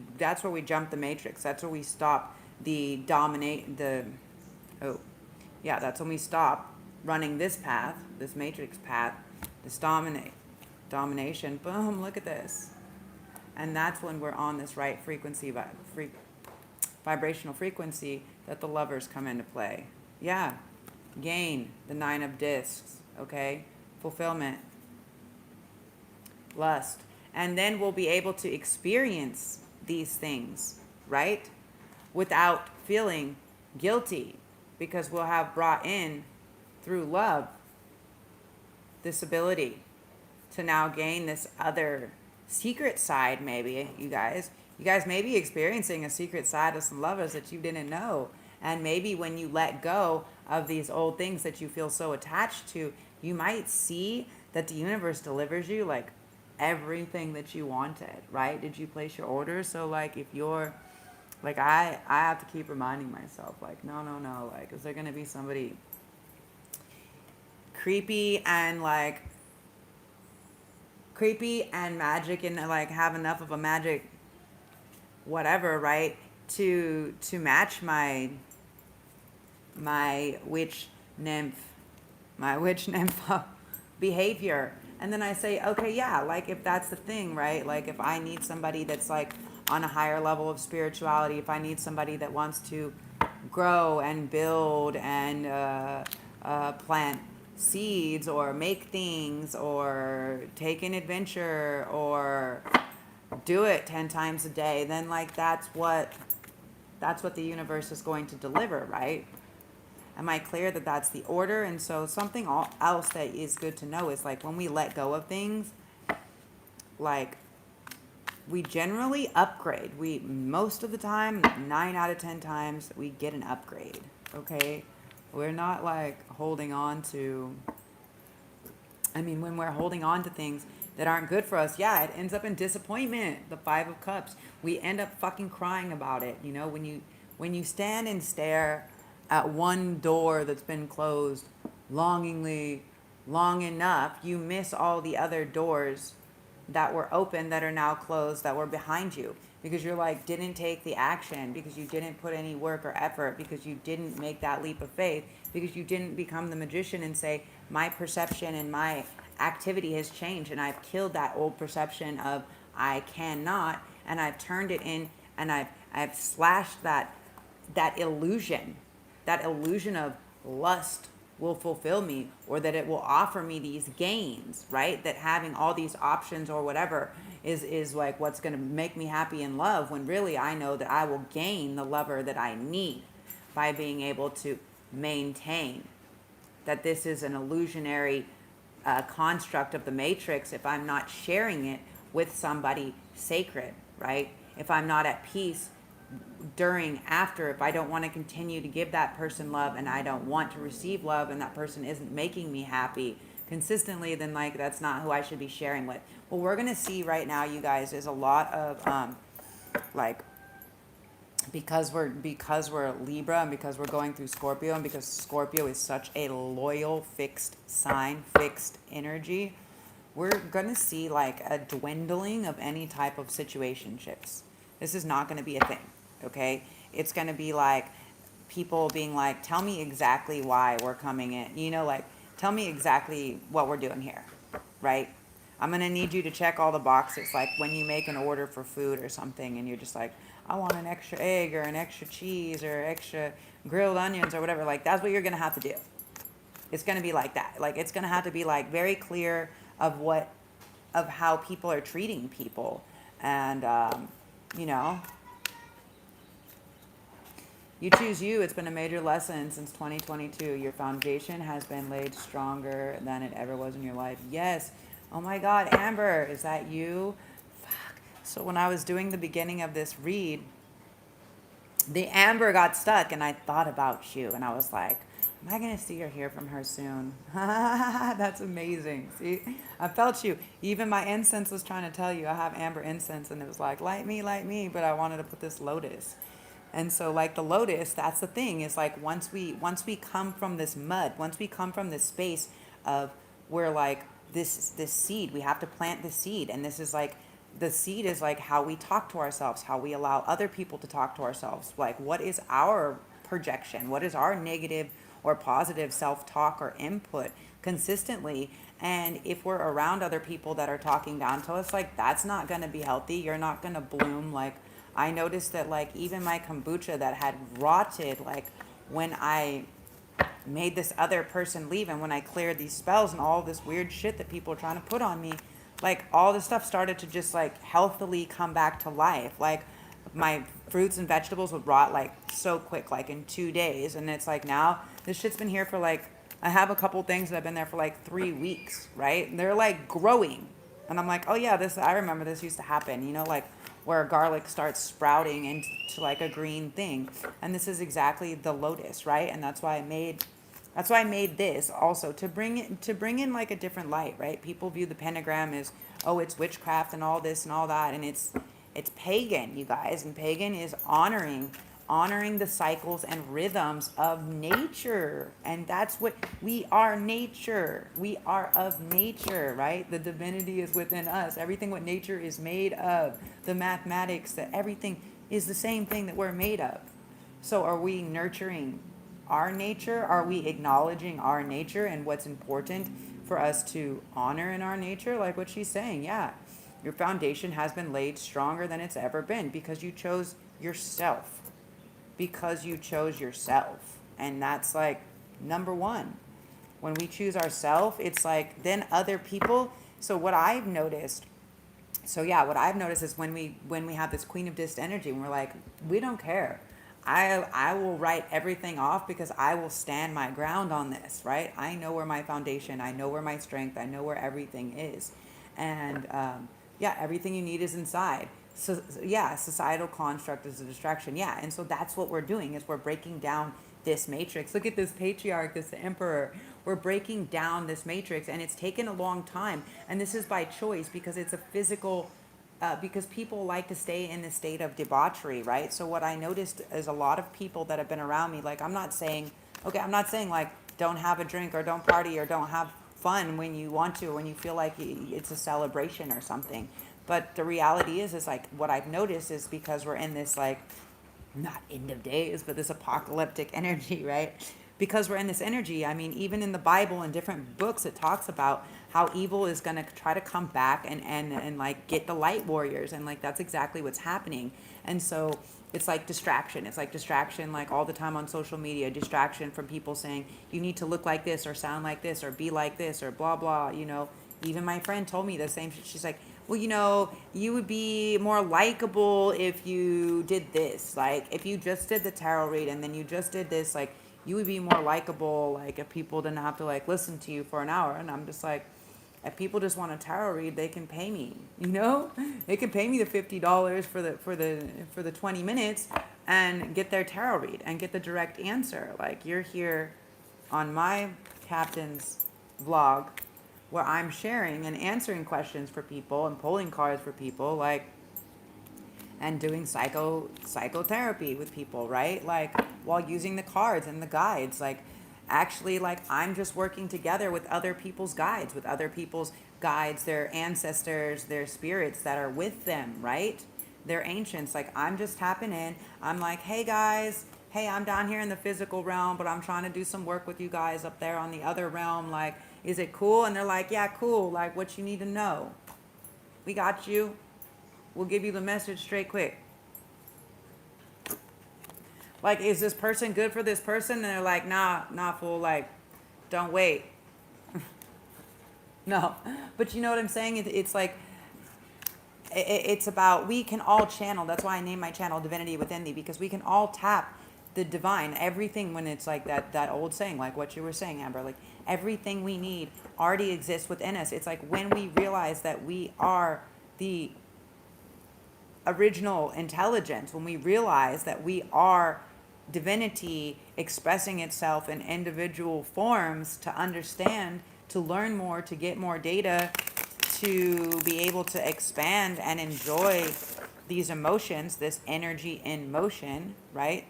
jump the matrix. That's where we stop that's when we stop running this path, this matrix path, this domination. Boom, look at this. And that's when we're on this right frequency, vibrational frequency, that the lovers come into play. Yeah, gain, the 9 of discs, okay? Fulfillment, lust. And then we'll be able to experience these things, right? Without feeling guilty, because we'll have brought in, through love, this ability to now gain this other secret side. Maybe you guys may be experiencing a secret side of some lovers that you didn't know. And maybe when you let go of these old things that you feel so attached to, you might see that the universe delivers you like everything that you wanted, right? Did you place your order? So like if you're like, I have to keep reminding myself, like, no, like, is there going to be somebody creepy and magic and like have enough of a magic whatever, right, to match my witch nymph behavior. And then I say, okay, yeah, like if that's the thing, right, like if I need somebody that's like on a higher level of spirituality, if I need somebody that wants to grow and build and plant seeds or make things or take an adventure or do it 10 times a day, then like that's what the universe is going to deliver, right? Am I clear that that's the order? And so something else that is good to know is like when we let go of things, like we generally upgrade. We, most of the time, 9 out of 10 times, we get an upgrade, okay? We're not like holding on to, I mean, when we're holding on to things that aren't good for us, yeah, it ends up in disappointment. The 5 of Cups. We end up fucking crying about it. You know, when you stand and stare at one door that's been closed longingly long enough, you miss all the other doors that were open that are now closed that were behind you, because you're like didn't take the action, because you didn't put any work or effort, because you didn't make that leap of faith, because you didn't become the magician and say, my perception and my activity has changed and I've killed that old perception of I cannot, and I've turned it in, and I've slashed that illusion of lust will fulfill me, or that it will offer me these gains, right? That having all these options or whatever is like what's going to make me happy in love, when really I know that I will gain the lover that I need by being able to maintain that this is an illusionary construct of the matrix if I'm not sharing it with somebody sacred, right? If I'm not at peace during, after, if I don't want to continue to give that person love and I don't want to receive love and that person isn't making me happy consistently, then like that's not who I should be sharing with. What we're going to see right now, you guys, is a lot of like, because we're Libra, and because we're going through Scorpio, and because Scorpio is such a loyal, fixed sign, fixed energy, we're going to see like a dwindling of any type of situationships. This is not going to be a thing, okay? It's going to be like people being like, tell me exactly why we're coming in. You know, like, tell me exactly what we're doing here, right? I'm going to need you to check all the boxes. Like when you make an order for food or something and you're just like, I want an extra egg or an extra cheese or extra grilled onions or whatever. Like that's what you're going to have to do. It's going to be like that. Like it's going to have to be like very clear of how people are treating people. And, you know, you choose you. It's been a major lesson since 2022. Your foundation has been laid stronger than it ever was in your life. Yes. Oh my God, Amber, is that you? Fuck. So when I was doing the beginning of this read, the Amber got stuck and I thought about you and I was like, am I going to see or hear from her soon? That's amazing. See, I felt you. Even my incense was trying to tell you. I have amber incense and it was like, light me, but I wanted to put this lotus. And so like the lotus, that's the thing, is like once we come from this mud, once we come from this space of where like this seed, we have to plant the seed. And this is like, the seed is like how we talk to ourselves, how we allow other people to talk to ourselves. Like what is our projection? What is our negative or positive self-talk or input consistently? And if we're around other people that are talking down to us, like that's not going to be healthy. You're not going to bloom. Like I noticed that like even my kombucha that had rotted, like when I made this other person leave and when I cleared these spells and all this weird shit that people are trying to put on me, like all this stuff started to just like healthily come back to life. Like my fruits and vegetables would rot like so quick, like in 2 days. And it's like now this shit's been here for like, I have a couple things that have been there for like 3 weeks, right? And they're like growing. And I'm like, oh yeah, I remember this used to happen, you know, like where garlic starts sprouting into like a green thing. And this is exactly the lotus, right? And that's why I made this also to bring in like a different light, right? People view the pentagram as, oh, it's witchcraft and all this and all that. And it's pagan, you guys. And pagan is honoring the cycles and rhythms of nature. And that's what we are, nature. We are of nature, right? The divinity is within us. Everything what nature is made of, the mathematics, that everything is the same thing that we're made of. So are we nurturing our nature? Are we acknowledging our nature and what's important for us to honor in our nature? Like what she's saying, yeah. Your foundation has been laid stronger than it's ever been because you chose yourself. Because you chose yourself. And that's like number one. When we choose ourselves, it's like then other people. So what I've noticed So yeah, what I've noticed is when we have this Queen of Disc energy, and we're like, we don't care. I will write everything off because I will stand my ground on this, right? I know where my foundation, I know where my strength, I know where everything is, and yeah, everything you need is inside. So yeah, societal construct is a distraction. Yeah, and so that's what we're doing is we're breaking down this matrix. Look at this patriarch, this emperor. We're breaking down this matrix, and it's taken a long time. And this is by choice because it's a physical, because people like to stay in the state of debauchery, right? So what I noticed is a lot of people that have been around me, like I'm not saying like don't have a drink or don't party or don't have fun when you want to, or when you feel like it's a celebration or something. But the reality is like what I've noticed is because we're in this like not end of days, but this apocalyptic energy, right? Because we're in this energy. I mean, even in the Bible and different books, it talks about how evil is going to try to come back and like get the light warriors. And like, that's exactly what's happening. And so it's like distraction. It's like distraction, like all the time on social media, distraction from people saying, you need to look like this or sound like this or be like this or blah, blah, Even my friend told me the same. She's like, well, you would be more likable if you did this. Like, if you just did the tarot read and then you just did this, like, you would be more likable, like, if people didn't have to, like, listen to you for an hour. And I'm just like, if people just want a tarot read, they can pay me, They can pay me the $50 for the 20 minutes and get their tarot read and get the direct answer. Like, you're here on my captain's vlog where I'm sharing and answering questions for people and pulling cards for people, like, and doing psychotherapy with people, right? Like, while using the cards and the guides, like, actually, like, I'm just working together with other people's guides, their ancestors, their spirits that are with them, right? Their ancients. Like, I'm just tapping in. I'm like, hey guys, hey, I'm down here in the physical realm, but I'm trying to do some work with you guys up there on the other realm. Like, is it cool? And they're like, yeah, cool. Like, what you need to know. We got you. We'll give you the message straight quick. Like, is this person good for this person? And they're like, nah, fool. Like, don't wait. No. But you know what I'm saying? It's like, it's about, we can all channel. That's why I named my channel Divinity Within Thee, because we can all tap the divine, everything, when it's like that old saying, like what you were saying, Amber, like everything we need already exists within us. It's like when we realize that we are the original intelligence, when we realize that we are divinity expressing itself in individual forms, to understand, to learn more, to get more data, to be able to expand and enjoy these emotions, this energy in motion, right?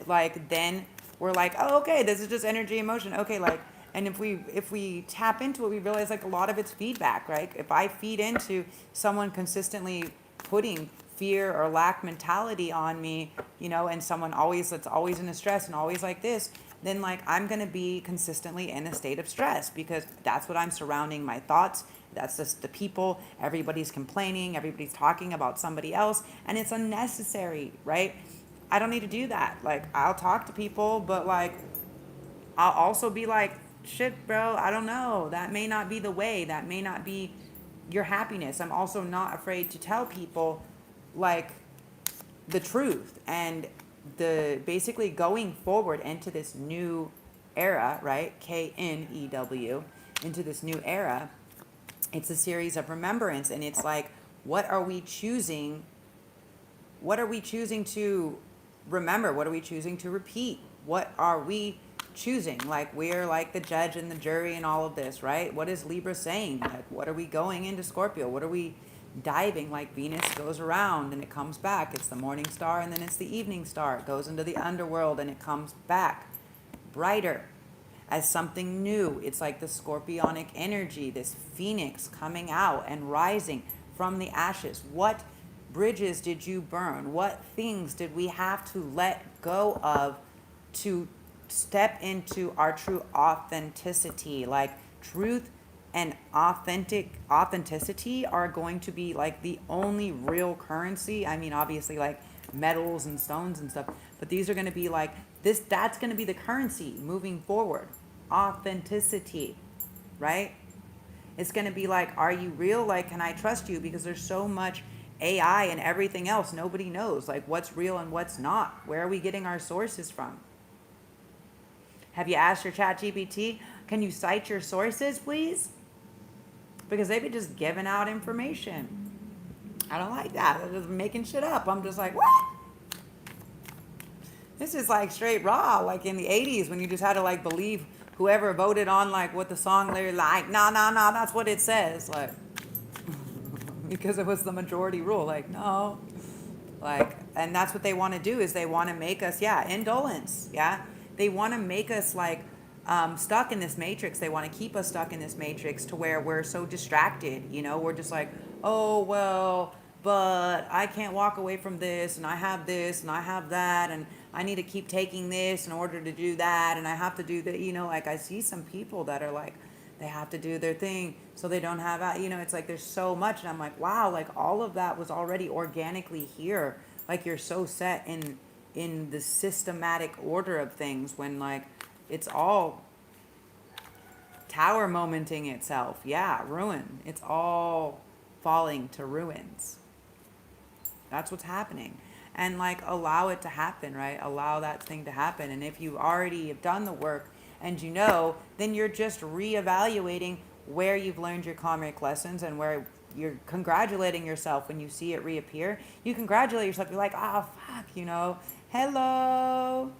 Like, then we're like, oh, okay, this is just energy in motion. Okay, like, and if we tap into it, we realize like a lot of it's feedback, right? If I feed into someone consistently putting fear or lack mentality on me, and someone that's always in a stress and always like this, then like I'm going to be consistently in a state of stress, because that's what I'm surrounding my thoughts. That's just the people. Everybody's complaining. Everybody's talking about somebody else, and it's unnecessary, right? I don't need to do that. Like, I'll talk to people, but like, I'll also be like, shit, bro, I don't know. That may not be the way. That may not be your happiness. I'm also not afraid to tell people like the truth, and the basically going forward into this new era, right? KNEW, into this new era. It's a series of remembrance, and it's like, what are we choosing? What are we choosing to remember? What are we choosing to repeat? What are we choosing? Like, we're like the judge and the jury and all of this, right? What is Libra saying? Like, what are we going into Scorpio? What are we diving? Like, Venus goes around and it comes back. It's the morning star and then it's the evening star. It goes into the underworld and it comes back brighter as something new. It's like the scorpionic energy, this phoenix coming out and rising from the ashes. What bridges did you burn? What things did we have to let go of to step into our true authenticity? Like, truth and authenticity are going to be like the only real currency. I mean, obviously, like metals and stones and stuff, but these are going to be like this. That's going to be the currency moving forward. Authenticity, right? It's going to be like, are you real? Like, can I trust you? Because there's so much AI and everything else. Nobody knows like what's real and what's not. Where are we getting our sources from? Have you asked your chat GPT, can you cite your sources, please? Because they've been just giving out information. I don't like that. They're just making shit up. I'm just like, what? This is like straight raw, like in the 80s when you just had to like believe whoever voted on like what the song they like. No, that's what it says. Like, because it was the majority rule. Like, no. Like, and that's what they want to do is they want to make us, indolence. Yeah. They want to make us like stuck in this matrix. They want to keep us stuck in this matrix to where we're so distracted. You know, we're just like, oh, well, but I can't walk away from this, and I have this, and I have that, and I need to keep taking this in order to do that, and I have to do that. You know, like I see some people that are like, they have to do their thing so they don't have, you know, it's like there's so much. And I'm like, wow, like all of that was already organically here. Like you're so set in the systematic order of things when like it's all tower momenting itself. Yeah, ruin. It's all falling to ruins. That's what's happening. And like allow it to happen, right? Allow that thing to happen. And if you already have done the work and you know, then you're just reevaluating where you've learned your karmic lessons and where you're congratulating yourself when you see it reappear. You congratulate yourself. You're like, oh, fuck, you know. Hello.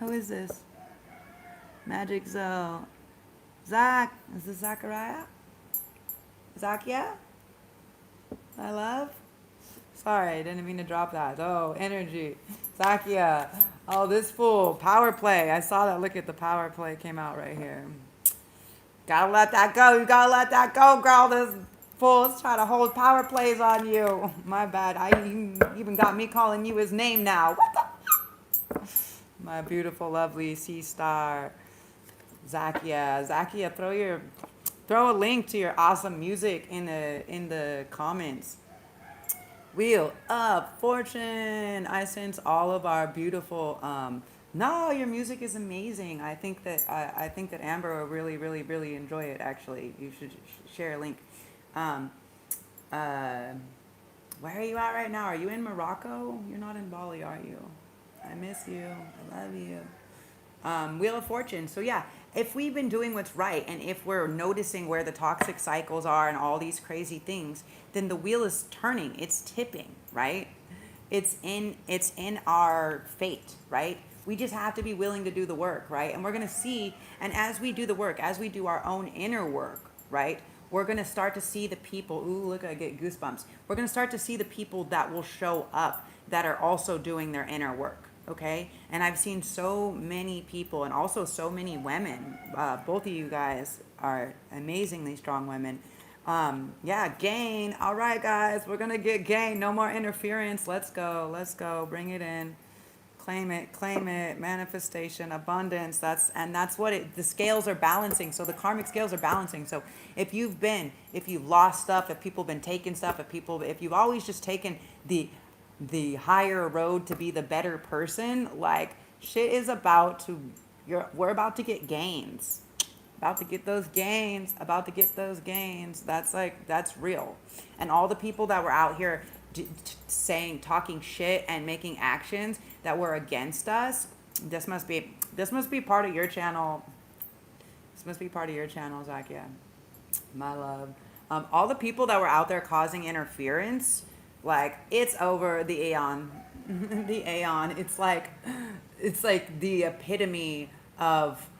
Who is this? Magic Zoe. Zach. Is this Zachariah? Zakia? My love? Sorry, I didn't mean to drop that. Oh, energy. Zakia. Oh, this fool. Power play. I saw that. Look at the power play came out right here. Gotta let that go. You gotta let that go, girl. This fool's trying to hold power plays on you. My bad. I even got me calling you his name now. What the? My beautiful, lovely sea star. Zakia. Zakia, throw a link to your awesome music in the comments. Wheel of Fortune. I sense all of our beautiful. No, your music is amazing. I think that Amber will really, really, really enjoy it. Actually, you should share a link. Where are you at right now? Are you in Morocco? You're not in Bali, are you? I miss you. I love you. Wheel of Fortune. So yeah, if we've been doing what's right and if we're noticing where the toxic cycles are and all these crazy things, then the wheel is turning. It's tipping, right? It's in our fate, right? We just have to be willing to do the work, right? And we're going to see, and as we do the work, as we do our own inner work, right? We're going to start to see the people, ooh, look, I get goosebumps. We're going to start to see the people that will show up that are also doing their inner work. Okay, and I've seen so many people and also so many women. Both of you guys are amazingly strong women. Yeah, gain. All right, guys, we're gonna get gain. No more interference. Let's go. Bring it in. Claim it. Manifestation, abundance. That's what it. The scales are balancing. So the karmic scales are balancing. So if you've lost stuff, if people have been taking stuff, if you've always just taken the higher road to be the better person, like shit is we're about to get gains. About to get those gains. That's real. And all the people that were out here talking shit and making actions that were against us, this must be part of your channel. This must be part of your channel, Zakia. My love. All the people that were out there causing interference, like it's over. The Aeon. The Aeon. It's like the epitome of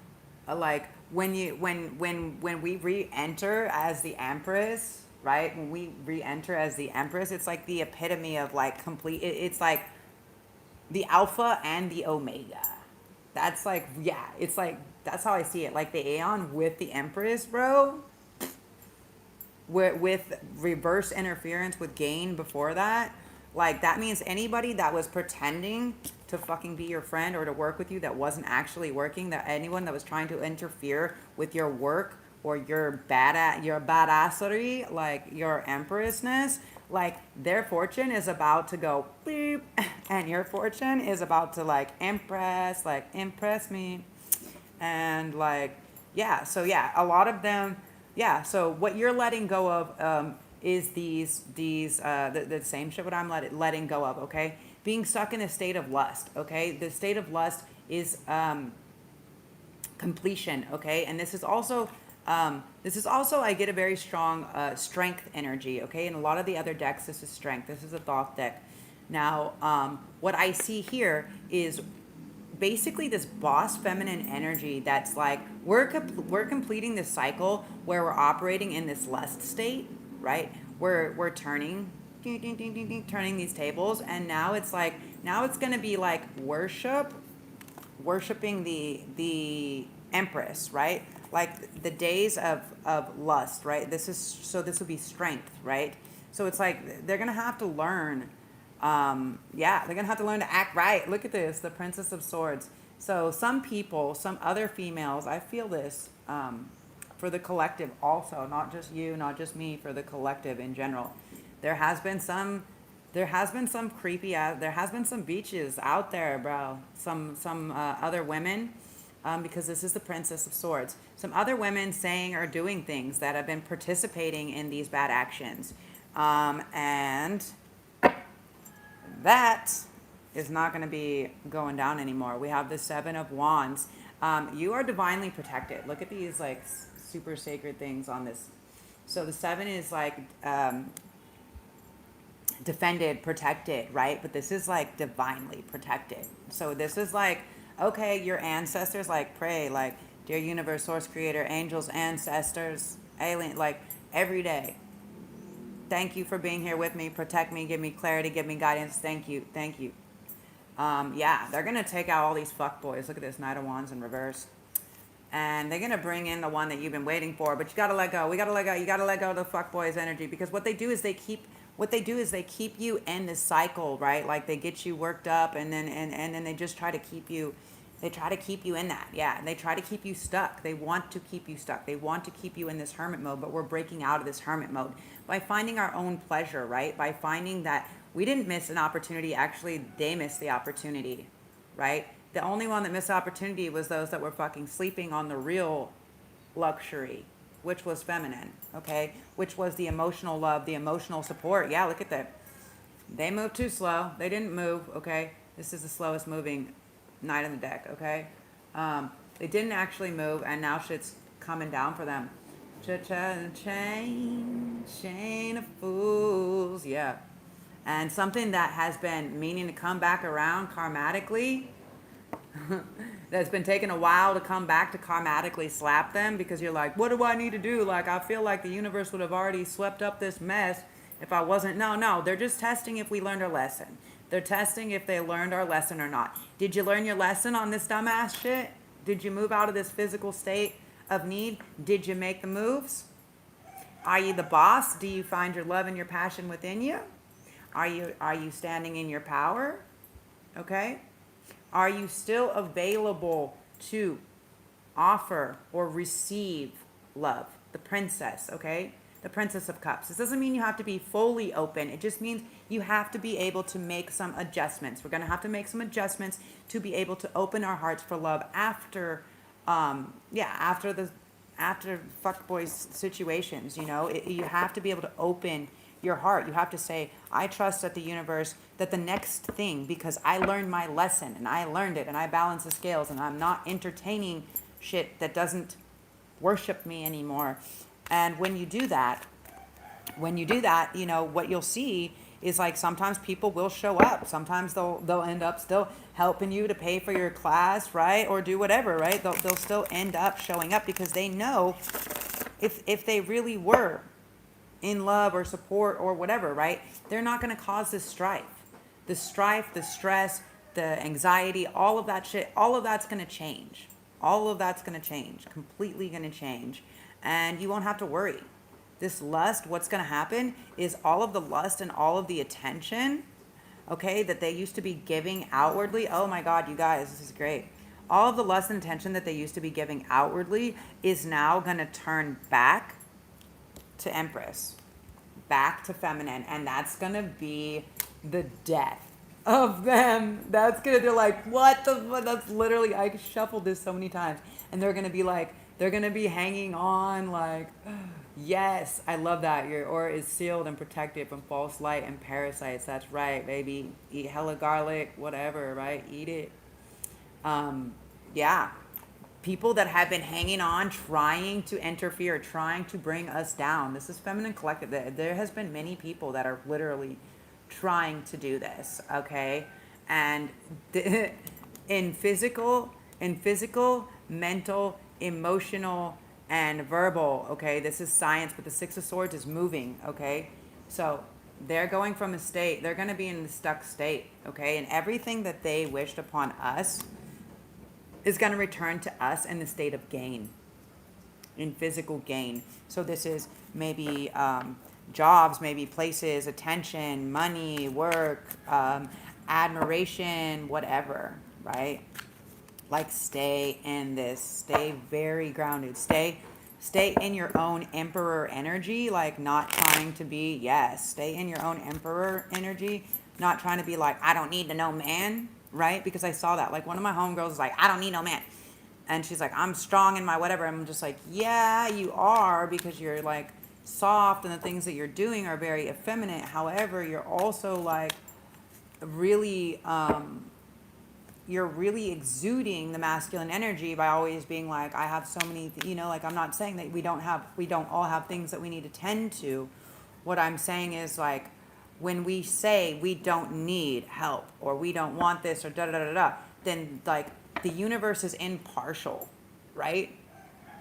like when we re-enter as the Empress, right? When we re-enter as the Empress, it's like the epitome of like complete. It's like the Alpha and the Omega. That's like, yeah. It's like that's how I see it. Like the Aeon with the Empress, bro. With reverse interference with gain before that, like that means anybody that was pretending to fucking be your friend or to work with you that wasn't actually working, that anyone that was trying to interfere with your work or your badassery, like your empressness, like their fortune is about to go beep, and your fortune is about to like impress me, and like yeah, so yeah, a lot of them. Yeah, so what you're letting go of is the same shit what I'm letting go of, okay? Being stuck in a state of lust, okay? The state of lust is completion, okay? And this is also I get a very strong strength energy, okay? And a lot of the other decks, this is strength. This is a Thoth deck. Now, what I see here is basically this boss feminine energy that's like we're completing this cycle where we're operating in this lust state, right? We're turning ding, ding, ding, ding, ding, turning these tables, and now it's going to be like worshiping the empress, right? Like the days of lust, right? This would be strength, right? So it's like they're gonna have to learn, they're gonna have to learn to act right. Look at this, the Princess of Swords. So some people, some other females, I feel this for the collective also, not just you, not just me, for the collective in general. There has been some creepy, there has been some beaches out there, bro. Some other women, because this is the Princess of Swords. Some other women saying or doing things that have been participating in these bad actions. And that is not going to be going down anymore. We have the Seven of Wands. You are divinely protected. Look at these like super sacred things on this. So the seven is like defended, protected, right? But this is like divinely protected. So this is like, okay, your ancestors like pray, like, dear universe, source, creator, angels, ancestors, alien, like every day. Thank you for being here with me. Protect me, give me clarity, give me guidance. Thank you, thank you. Yeah, they're going to take out all these fuckboys. Look at this, Knight of Wands in reverse. And they're going to bring in the one that you've been waiting for. But you got to let go. We got to let go. You got to let go of the fuckboys energy. Because what they do is they keep you in this cycle, right? Like they get you worked up and then they just try to keep you. They try to keep you in that. Yeah, they try to keep you stuck. They want to keep you stuck. They want to keep you in this hermit mode, but we're breaking out of this hermit mode by finding our own pleasure, right? By finding that we didn't miss an opportunity. Actually, they missed the opportunity, right? The only one that missed opportunity was those that were fucking sleeping on the real luxury, which was feminine, okay? Which was the emotional love, the emotional support. Yeah, look at that. They moved too slow. They didn't move, okay? This is the slowest moving Knight in the deck, okay? They didn't actually move, and now shit's coming down for them. Chain of fools, yeah. And something that has been meaning to come back around karmatically, that's been taking a while to come back to karmatically slap them, because you're like, what do I need to do? Like, I feel like the universe would have already swept up this mess if I wasn't. No, they're just testing if we learned our lesson. They're testing if they learned our lesson or not. Did you learn your lesson on this dumbass shit? Did you move out of this physical state of need? Did you make the moves? Are you the boss? Do you find your love and your passion within you? Are you standing in your power? Okay? Are you still available to offer or receive love? The princess, okay? The Princess of Cups. This doesn't mean you have to be fully open. It just means you have to be able to make some adjustments. We're going to have to make some adjustments to be able to open our hearts for love after fuckboy situations, you know. You have to be able to open your heart. You have to say, I trust that the universe, that the next thing, because I learned my lesson and I learned it and I balance the scales and I'm not entertaining shit that doesn't worship me anymore. And when you do that, you know, what you'll see is like sometimes people will show up. Sometimes they'll end up still helping you to pay for your class, right? Or do whatever, right? They'll still end up showing up because they know if they really were in love or support or whatever, right? They're not going to cause this strife. The strife, the stress, the anxiety, all of that shit, all of that's going to change. All of that's going to change, completely going to change. And you won't have to worry. This lust, what's going to happen is all of the lust and all of the attention, okay, that they used to be giving outwardly. Oh my God, you guys, this is great. All of the lust and attention that they used to be giving outwardly is now going to turn back to Empress, back to feminine. And that's going to be the death of them. They're like, what the fuck? That's literally, I shuffled this so many times. And they're going to be like, they're going to be hanging on like, yes, I love that. Your aura is sealed and protected from false light and parasites. That's right, baby. Eat hella garlic, whatever, right? Eat it. Yeah. People that have been hanging on, trying to interfere, trying to bring us down. This is feminine collective. There has been many people that are literally trying to do this, okay? And in physical, mental, emotional, and verbal, okay? This is science, but the Six of Swords is moving, okay? So they're going from a state, they're going to be in the stuck state, okay? And everything that they wished upon us is going to return to us in the state of gain, in physical gain. So this is maybe jobs, maybe places, attention, money, work, admiration, whatever, right? Like stay in this, stay very grounded, stay in your own emperor energy, like not trying to be, yes, stay in your own emperor energy, not trying to be like, I don't need to know man, right? Because I saw that, like one of my homegirls is like, I don't need no man. And she's like, I'm strong in my whatever. I'm just like, yeah, you are, because you're like soft and the things that you're doing are very effeminate. However, you're also like really, you're really exuding the masculine energy by always being like, I have so many, like I'm not saying that we don't all have things that we need to tend to. What I'm saying is like, when we say we don't need help or we don't want this or da da da da, then like the universe is impartial, right?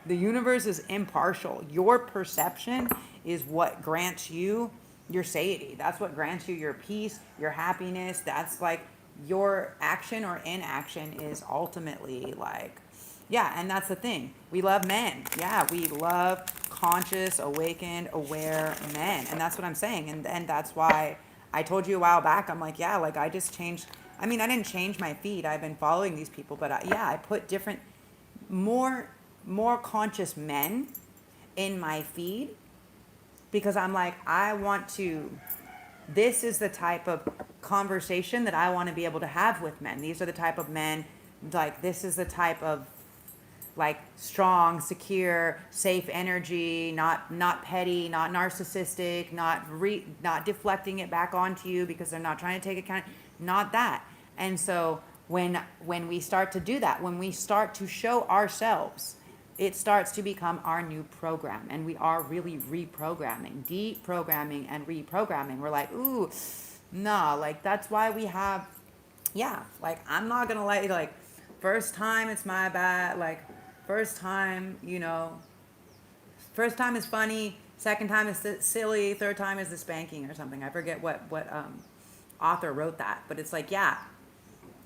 The universe is impartial. Your perception is what grants you your satiety. That's what grants you your peace, your happiness. That's like your action or inaction is ultimately like, yeah, and that's the thing. We love men. Yeah, we love conscious, awakened, aware men. And that's what I'm saying. And that's why I told you a while back, I'm like, yeah, like I just changed. I mean, I didn't change my feed. I've been following these people, but I put different, more conscious men in my feed because I'm like, this is the type of conversation that I want to be able to have with men. These are the type of men, like this is the type of like strong, secure, safe energy, not petty, not narcissistic, not deflecting it back onto you because they're not trying to take account, not that. And so when we start to do that, when we start to show ourselves, it starts to become our new program. And we are really reprogramming, deprogramming and reprogramming. We're like, ooh, nah, like that's why we have, yeah, like I'm not gonna let you, like first time it's my bad, like first time, first time is funny, second time is silly, third time is the spanking or something. I forget what author wrote that, but it's like, yeah,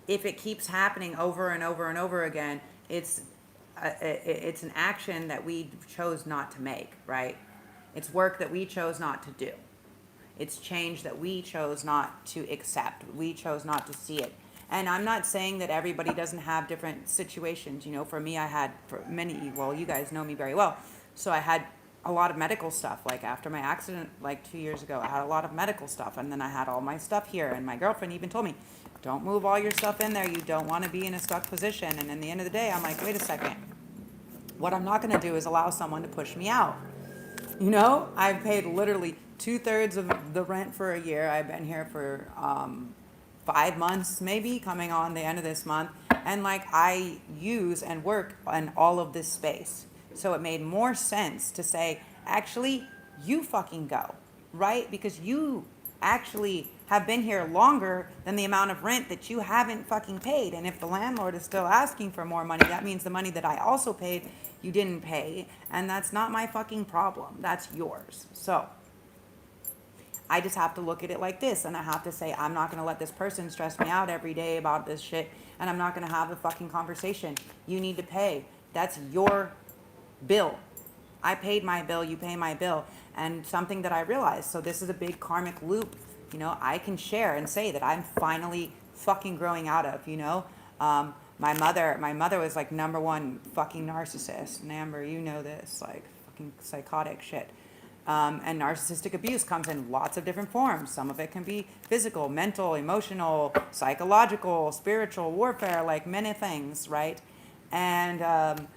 if it keeps happening over and over and over again, it's an action that we chose not to make, right? It's work that we chose not to do. It's change that we chose not to accept. We chose not to see it. And I'm not saying that everybody doesn't have different situations. For me, I had, for many, well, you guys know me very well. So I had a lot of medical stuff. Like after my accident, like 2 years ago, I had a lot of medical stuff. And then I had all my stuff here. And my girlfriend even told me, don't move all your stuff in there. You don't want to be in a stuck position. And in the end of the day, I'm like, wait a second. What I'm not going to do is allow someone to push me out. I've paid literally 2/3 of the rent for a year. I've been here for 5 months, maybe, coming on the end of this month. And like I use and work on all of this space. So it made more sense to say, actually, you fucking go, right? Because you actually have been here longer than the amount of rent that you haven't fucking paid. And if the landlord is still asking for more money, that means the money that I also paid, you didn't pay. And that's not my fucking problem. That's yours. So I just have to look at it like this. And I have to say, I'm not going to let this person stress me out every day about this shit. And I'm not going to have a fucking conversation. You need to pay. That's your bill. I paid my bill. You pay my bill. And something that I realized, so this is a big karmic loop, I can share and say that I'm finally fucking growing out of, my mother was like #1 fucking narcissist. And Amber, you know this, like fucking psychotic shit. And narcissistic abuse comes in lots of different forms. Some of it can be physical, mental, emotional, psychological, spiritual warfare, like many things, right? And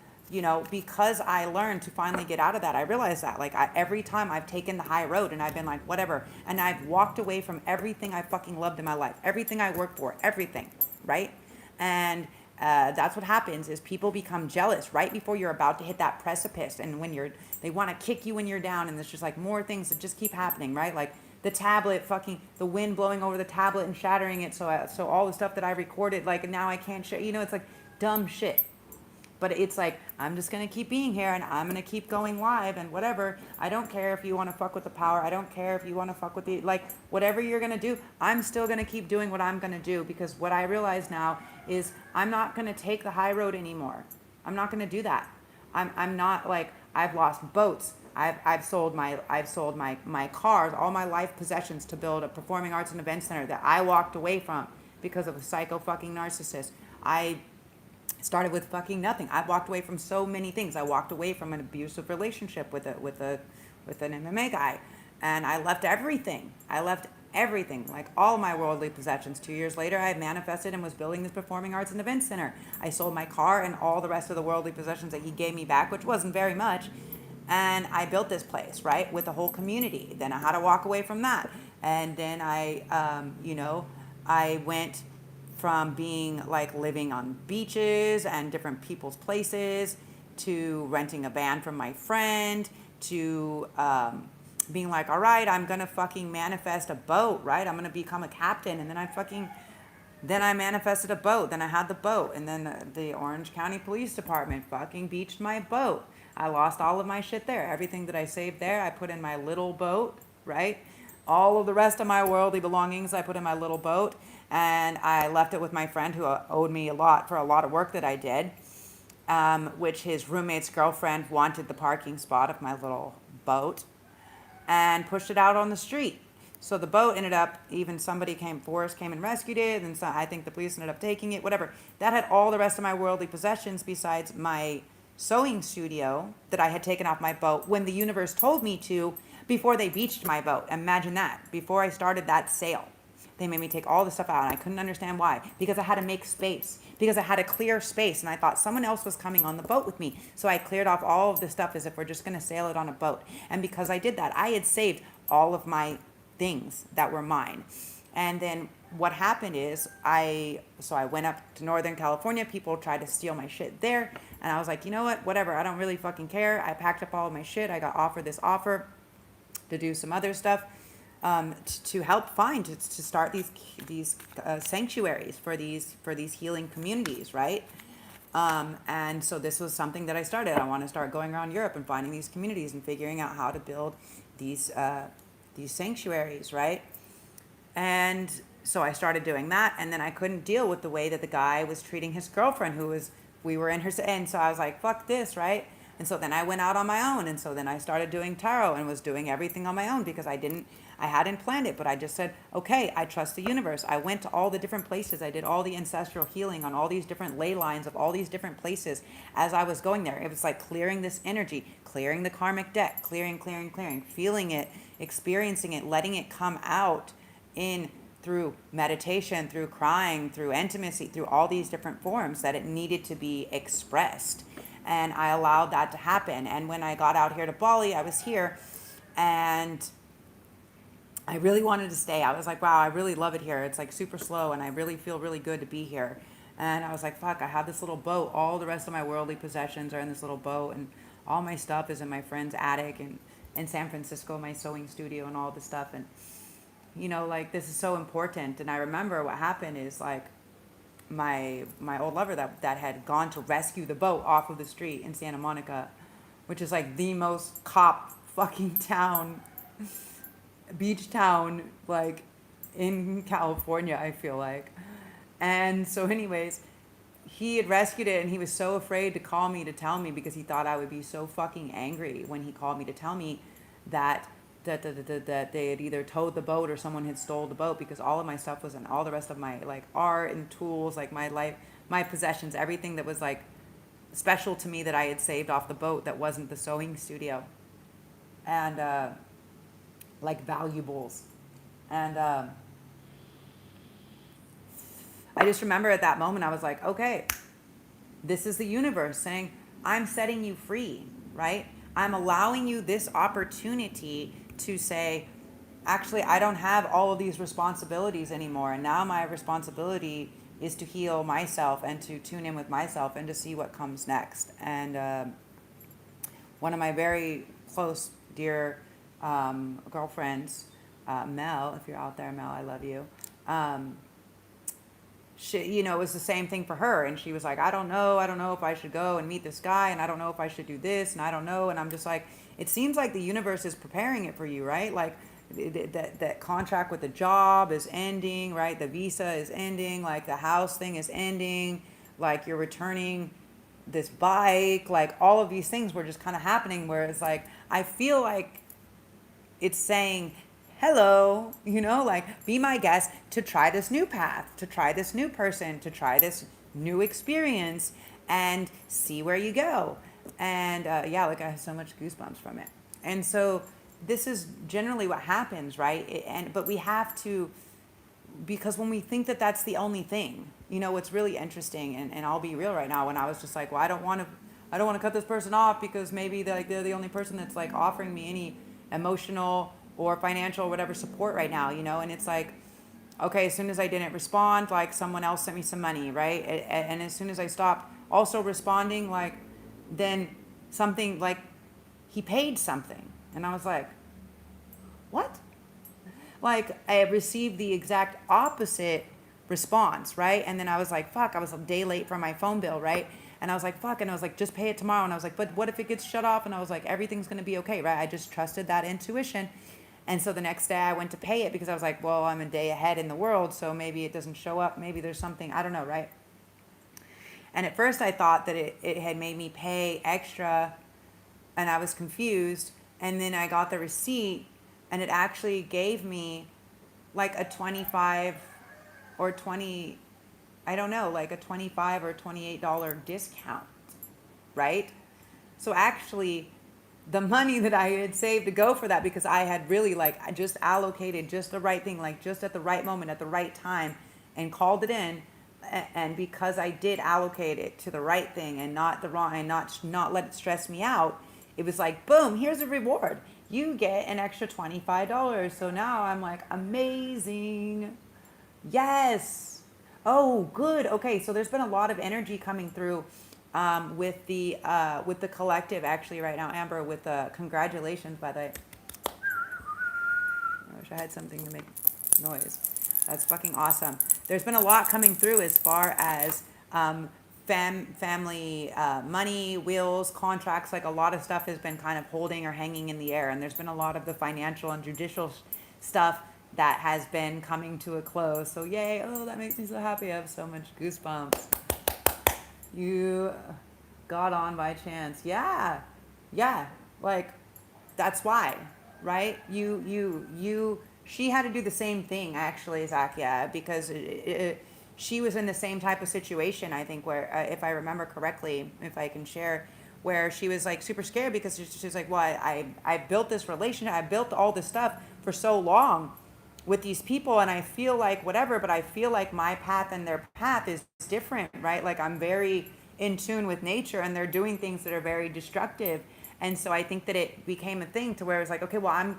because I learned to finally get out of that, I realized that, like, every time I've taken the high road and I've been like, whatever, and I've walked away from everything I fucking loved in my life, everything I worked for, everything, right? And that's what happens is people become jealous right before you're about to hit that precipice. And when they want to kick you when you're down, and there's just like more things that just keep happening, right? Like the tablet, fucking the wind blowing over the tablet and shattering it. So all the stuff that I recorded, like now I can't share, it's like dumb shit. But it's like, I'm just going to keep being here and I'm going to keep going live and whatever. I don't care if you want to fuck with the power. I don't care if you want to fuck with like, whatever you're going to do, I'm still going to keep doing what I'm going to do, because what I realize now is I'm not going to take the high road anymore. I'm not going to do that. I'm not like, I've lost boats. I've sold my cars, all my life possessions to build a performing arts and event center that I walked away from because of a psycho fucking narcissist. I started with fucking nothing. I walked away from so many things. I walked away from an abusive relationship with an MMA guy, and I left everything. Like all my worldly possessions. 2 years later, I manifested and was building this performing arts and event center. I sold my car and all the rest of the worldly possessions that he gave me back, which wasn't very much, and I built this place, right, with a whole community. Then I had to walk away from that, and then I went from being like living on beaches and different people's places to renting a van from my friend to being like, all right, I'm gonna fucking manifest a boat, right? I'm gonna become a captain. And then I manifested a boat. Then I had the boat, and then the Orange County Police Department fucking beached my boat. I lost all of my shit there. Everything that I saved there, I put in my little boat, right? All of the rest of my worldly belongings I put in my little boat, and I left it with my friend who owed me a lot for a lot of work that I did, which his roommate's girlfriend wanted the parking spot of my little boat and pushed it out on the street. So the boat ended up, even Forrest came and rescued it, and so I think the police ended up taking it, whatever. That had all the rest of my worldly possessions besides my sewing studio that I had taken off my boat when the universe told me to, before they beached my boat. Imagine that. Before I started that sale, they made me take all the stuff out, and I couldn't understand why. Because I had to make space. Because I had to clear space, and I thought someone else was coming on the boat with me. So I cleared off all of the stuff as if we're just going to sail it on a boat. And because I did that, I had saved all of my things that were mine. And then what happened is I went up to Northern California. People tried to steal my shit there. And I was like, you know what? Whatever. I don't really fucking care. I packed up all of my shit. I got offered this offer to do some other stuff. To help find, to start these sanctuaries for these healing communities, right? And so this was something that I started. I want to start going around Europe and finding these communities and figuring out how to build these sanctuaries, right? And so I started doing that, and then I couldn't deal with the way that the guy was treating his girlfriend, we were in her, and so I was like, fuck this, right? And so then I went out on my own, and so then I started doing tarot and was doing everything on my own because I hadn't planned it, but I just said, okay, I trust the universe. I went to all the different places. I did all the ancestral healing on all these different ley lines of all these different places as I was going there. It was like clearing this energy, clearing the karmic deck, clearing, feeling it, experiencing it, letting it come out through meditation, through crying, through intimacy, through all these different forms that it needed to be expressed. And I allowed that to happen. And when I got out here to Bali, I was here, and I really wanted to stay. I was like, wow, I really love it here. It's like super slow, and I really feel really good to be here. And I was like, fuck, I have this little boat. All the rest of my worldly possessions are in this little boat, and all my stuff is in my friend's attic, and in San Francisco, my sewing studio and all this stuff. And, like, this is so important. And I remember what happened is, like, my old lover that had gone to rescue the boat off of the street in Santa Monica, which is like the most cop fucking town, beach town, like in California, I feel like. And so anyways, he had rescued it, and he was so afraid to call me to tell me because he thought I would be so fucking angry when he called me to tell me that they had either towed the boat or someone had stole the boat, because all of my stuff was in, all the rest of my like art and tools, like my life, my possessions, everything that was like special to me that I had saved off the boat that wasn't the sewing studio, and like valuables. And I just remember at that moment I was like, okay, this is the universe saying, I'm setting you free, right? I'm allowing you this opportunity to say, actually, I don't have all of these responsibilities anymore. And now my responsibility is to heal myself and to tune in with myself and to see what comes next. And one of my very close, dear girlfriends, Mel, if you're out there, Mel, I love you. She, you know, it was the same thing for her. And she was like, I don't know if I should go and meet this guy. And I don't know if I should do this. And I don't know. And I'm just like, it seems like the universe is preparing it for you, right? Like that contract with the job is ending, right? The visa is ending. Like the house thing is ending. Like you're returning this bike. Like all of these things were just kind of happening where it's like, I feel like it's saying, hello, you know, like be my guest to try this new path, to try this new person, to try this new experience and see where you go. And yeah, like I have so much goosebumps from it. And so this is generally what happens, right? But we have to, because when we think that that's the only thing, you know, what's really interesting, and I'll be real right now, when I was just like, well, I don't want to cut this person off because maybe they're the only person that's like offering me any emotional or financial or whatever support right now, you know. And it's like, okay, as soon as I didn't respond, like someone else sent me some money, right? And as soon as I stopped also responding, like then something, like he paid something, and I was like, what? Like I received the exact opposite response, right? And then I was like, fuck, I was a day late for my phone bill, right? And I was like, fuck. And I was like, just pay it tomorrow. And I was like, but what if it gets shut off? And I was like, everything's going to be okay, right? I just trusted that intuition. And so the next day I went to pay it because I was like, well, I'm a day ahead in the world. So maybe it doesn't show up. Maybe there's something, I don't know, right? And at first I thought that it had made me pay extra and I was confused. And then I got the receipt and it actually gave me like a 25 or 20, I don't know, like a $25 or $28 discount, right? So actually, the money that I had saved to go for that, because I had really like, I just allocated just the right thing, like just at the right moment, at the right time, and called it in. And because I did allocate it to the right thing and not the wrong, and not let it stress me out, it was like, boom, here's a reward. You get an extra $25. So now I'm like, amazing. Yes. Oh, good. Okay, so there's been a lot of energy coming through with the collective actually right now, Amber. With congratulations, by the way. I wish I had something to make noise. That's fucking awesome. There's been a lot coming through as far as family money, wills, contracts. Like a lot of stuff has been kind of holding or hanging in the air, and there's been a lot of the financial and judicial stuff that has been coming to a close. So yay. Oh, that makes me so happy. I have so much goosebumps. You got on by chance. Yeah. Like that's why, right? She had to do the same thing actually, Zakia, because she was in the same type of situation, I think, where if I remember correctly, if I can share, where she was like super scared because she's like, well, I built this relationship, I built all this stuff for so long with these people, and I feel like whatever, but I feel like my path and their path is different, right? Like I'm very in tune with nature and they're doing things that are very destructive. And so I think that it became a thing to where it's like, okay, well,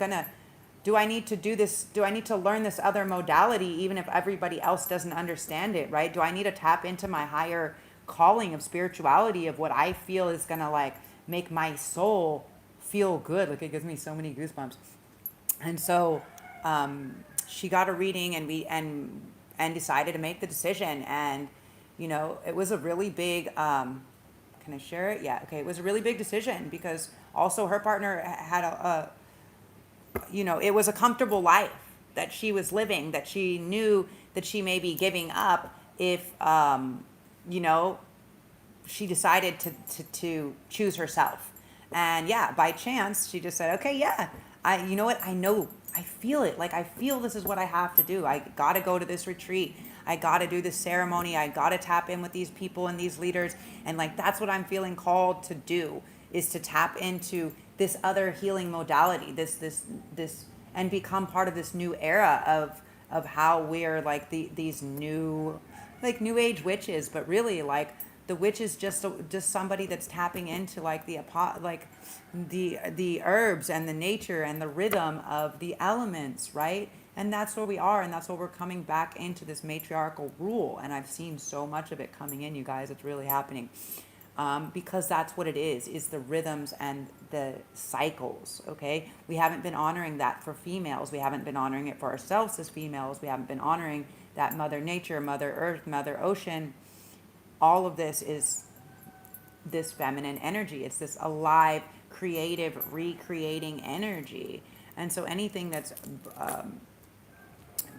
do I need to do this? Do I need to learn this other modality even if everybody else doesn't understand it, right? Do I need to tap into my higher calling of spirituality, of what I feel is going to like make my soul feel good? Like it gives me so many goosebumps. And so she got a reading and decided to make the decision. And, you know, it was a really big, can I share it? Yeah. Okay. It was a really big decision because also her partner had you know, it was a comfortable life that she was living, that she knew that she may be giving up if, you know, she decided to choose herself. And yeah, by chance, she just said, okay, yeah, you know what? I feel it. Like, I feel this is what I have to do. I got to go to this retreat. I got to do this ceremony. I got to tap in with these people and these leaders. And like, that's what I'm feeling called to do, is to tap into this other healing modality, this, and become part of this new era of how we're like these new, like new age witches, but really like The witch is just somebody that's tapping into like the herbs and the nature and the rhythm of the elements, right? And that's where we are, and that's where we're coming back into this matriarchal rule. And I've seen so much of it coming in, you guys. It's really happening. Because that's what it is the rhythms and the cycles, okay? We haven't been honoring that for females. We haven't been honoring it for ourselves as females. We haven't been honoring that Mother Nature, Mother Earth, Mother Ocean. All of this is this feminine energy. It's this alive, creative, recreating energy. And so anything that's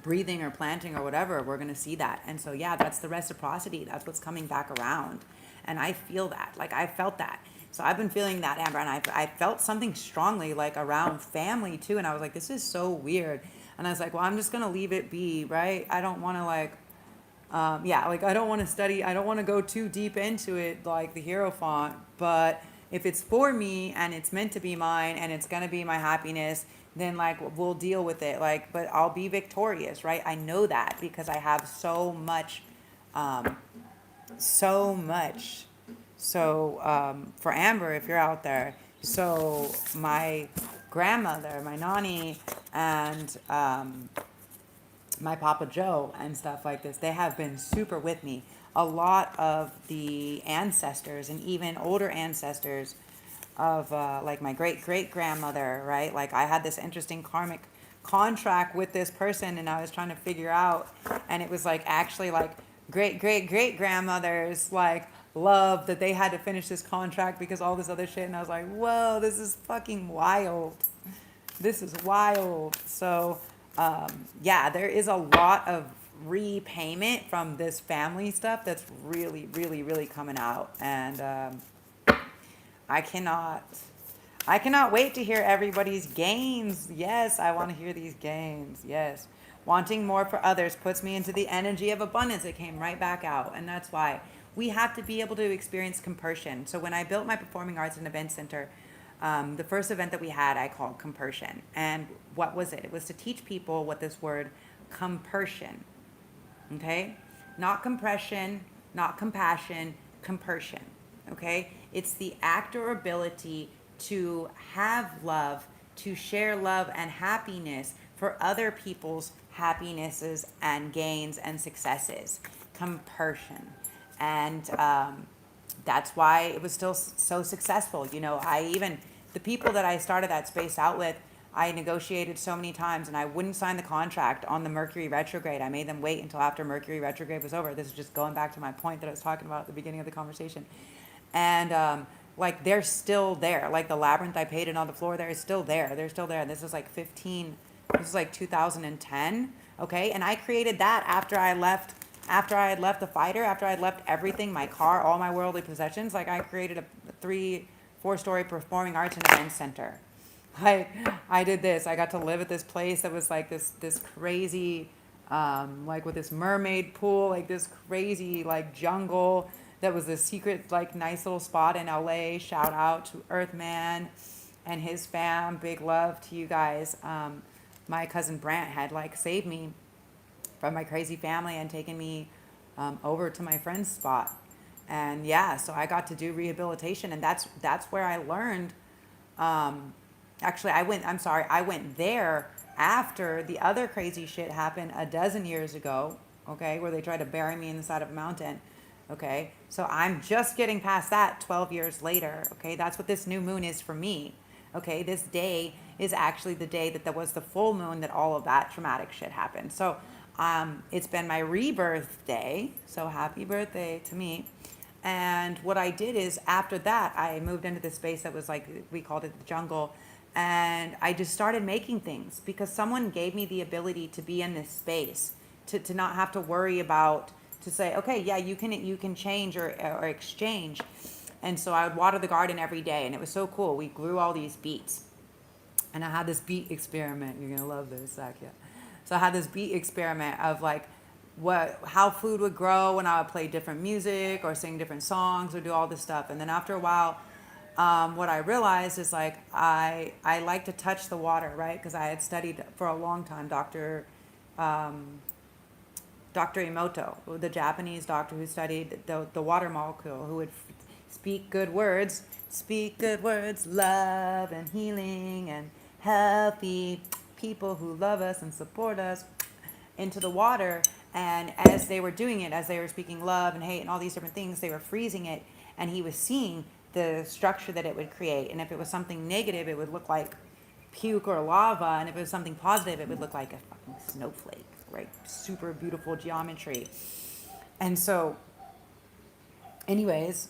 breathing or planting or whatever, we're going to see that. And so, yeah, that's the reciprocity. That's what's coming back around. And I feel that. Like, I felt that. So I've been feeling that, Amber. And I felt something strongly, like, around family, too. And I was like, this is so weird. And I was like, well, I'm just going to leave it be, right? I don't want to, like, I don't want to study. I don't want to go too deep into it, like the Hierophant. But if it's for me and it's meant to be mine and it's going to be my happiness, then like we'll deal with it. Like, but I'll be victorious, right? I know that because I have so much. For Amber, if you're out there, so my grandmother, my nanny, and my Papa Joe and stuff like this, they have been super with me. A lot of the ancestors and even older ancestors of like my great grandmother, right? Like I had this interesting karmic contract with this person and I was trying to figure out, and it was like actually like great grandmother's like love that they had to finish this contract because all this other shit. And I was like, whoa, this is fucking wild. This is wild. So there is a lot of repayment from this family stuff that's really coming out. And I cannot wait to hear everybody's gains. Yes, I want to hear these gains. Yes. Wanting more for others puts me into the energy of abundance. It came right back out. And that's why we have to be able to experience compersion. So when I built my performing arts and event center, the first event that we had, I called compersion. And what was it? It was to teach people what this word compersion, okay? Not compression, not compassion, compersion, okay? It's the act or ability to have love, to share love and happiness for other people's happinesses and gains and successes. Compersion. And that's why it was still so successful. You know, the people that I started that space out with, I negotiated so many times and I wouldn't sign the contract on the Mercury retrograde. I made them wait until after Mercury retrograde was over. This is just going back to my point that I was talking about at the beginning of the conversation. And like they're still there. Like the labyrinth I painted on the floor there is still there. They're still there. And this is like 2010. Okay. And I created that after I had left the fighter, after I had left everything, my car, all my worldly possessions. Like I created a 3-4-story performing arts and event center. Like I did this. I got to live at this place that was like this crazy, like with this mermaid pool, like this crazy like jungle that was this secret like nice little spot in LA. Shout out to Earthman and his fam. Big love to you guys. My cousin Brant had like saved me from my crazy family and taken me over to my friend's spot. And yeah, so I got to do rehabilitation, and that's where I learned. I went there after the other crazy shit happened a dozen years ago, okay, where they tried to bury me in the side of a mountain, okay? So I'm just getting past that 12 years later, okay? That's what this new moon is for me, okay? This day is actually the day that there was the full moon that all of that traumatic shit happened. So it's been my rebirth day, so happy birthday to me. And what I did is after that, I moved into this space that was like, we called it the jungle. And I just started making things because someone gave me the ability to be in this space, to not have to worry about, to say, okay, yeah, you can change or exchange. And so I would water the garden every day, and it was so cool. We grew all these beets. And I had this beet experiment. You're going to love this, Sakya. So I had this beet experiment of like how food would grow when I would play different music or sing different songs or do all this stuff. And then after a while, what I realized is like I like to touch the water, right? Because I had studied for a long time, Dr. Dr. Emoto, the Japanese doctor who studied the water molecule, who would speak good words, love and healing and healthy people who love us and support us into the water. And as they were doing it, as they were speaking love and hate and all these different things, they were freezing it. And he was seeing the structure that it would create. And if it was something negative, it would look like puke or lava. And if it was something positive, it would look like a fucking snowflake, right? Super beautiful geometry. And so, anyways,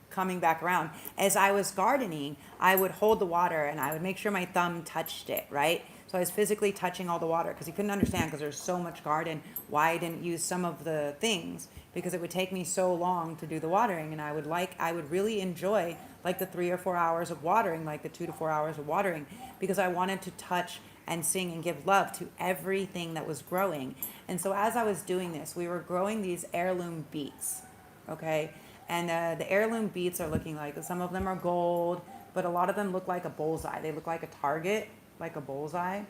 coming back around, as I was gardening, I would hold the water and I would make sure my thumb touched it, right? So I was physically touching all the water because he couldn't understand, because there's so much garden, why I didn't use some of the things, because it would take me so long to do the watering. And I would really enjoy like the 3 or 4 hours of watering, like the 2 to 4 hours of watering, because I wanted to touch and sing and give love to everything that was growing. And so as I was doing this, we were growing these heirloom beets, okay? And the heirloom beets are looking like, some of them are gold, but a lot of them look like a bullseye. They look like a target, like a bullseye.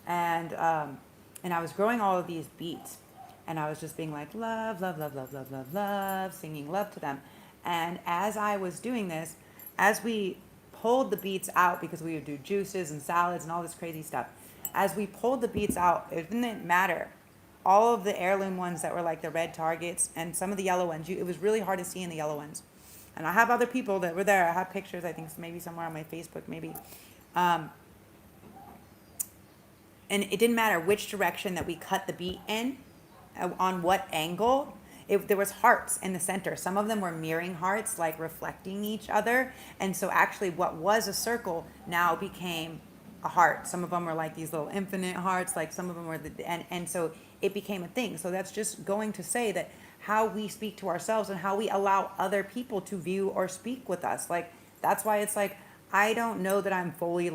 And I was growing all of these beets, and I was just being like, love, love, love, love, love, love, love, singing love to them. And as I was doing this, as we pulled the beets out, because we would do juices and salads and all this crazy stuff, as we pulled the beets out, it didn't matter. All of the heirloom ones that were like the red targets and some of the yellow ones, it was really hard to see in the yellow ones. And I have other people that were there. I have pictures, I think maybe somewhere on my Facebook, maybe. And it didn't matter which direction that we cut the beet in, on what angle. There was hearts in the center. Some of them were mirroring hearts, like reflecting each other. And so actually what was a circle now became a heart. Some of them were like these little infinite hearts, like some of them were and so it became a thing. So that's just going to say that how we speak to ourselves and how we allow other people to view or speak with us. Like, that's why it's like, I don't know that I'm fully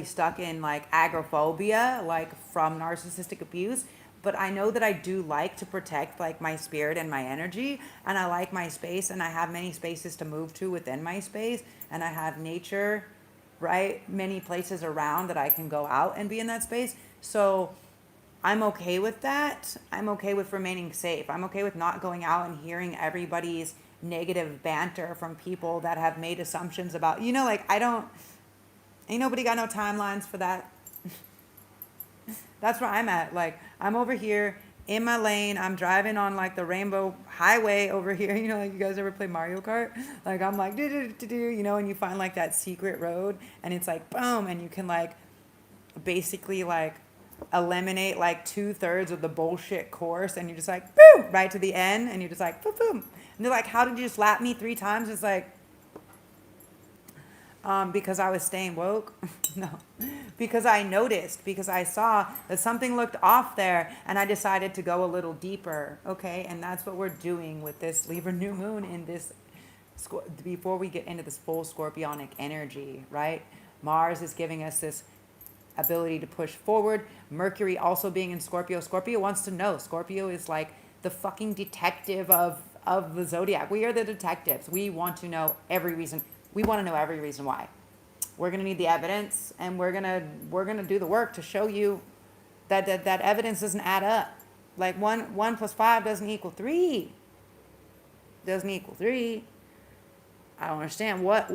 stuck in like agoraphobia, like from narcissistic abuse. But I know that I do like to protect like my spirit and my energy, and I like my space, and I have many spaces to move to within my space, and I have nature, right? Many places around that I can go out and be in that space. So I'm okay with that. I'm okay with remaining safe. I'm okay with not going out and hearing everybody's negative banter from people that have made assumptions about, like, ain't nobody got no timelines for that. That's where I'm at. Like, I'm over here in my lane. I'm driving on like the rainbow highway over here. Like, you guys ever play Mario Kart? Like, I'm like, and you find like that secret road, and it's like, boom. And you can like basically like eliminate like 2/3 of the bullshit course. And you're just like, boom, right to the end. And you're just like, boom, boom. And they're like, how did you just lap me 3 times? It's like, because I was staying woke. No, because I noticed, because I saw that something looked off there, and I decided to go a little deeper. Okay. And that's what we're doing with this Libra new moon in this, before we get into this full scorpionic energy, right? Mars is giving us this ability to push forward. Mercury also being in Scorpio. Scorpio wants to know. Scorpio is like the fucking detective of the zodiac. We are the detectives. We want to know every reason. We want to know every reason why. We're going to need the evidence, and we're going to do the work to show you that evidence doesn't add up. Like 1 + 5 doesn't equal 3. Doesn't equal 3. I don't understand what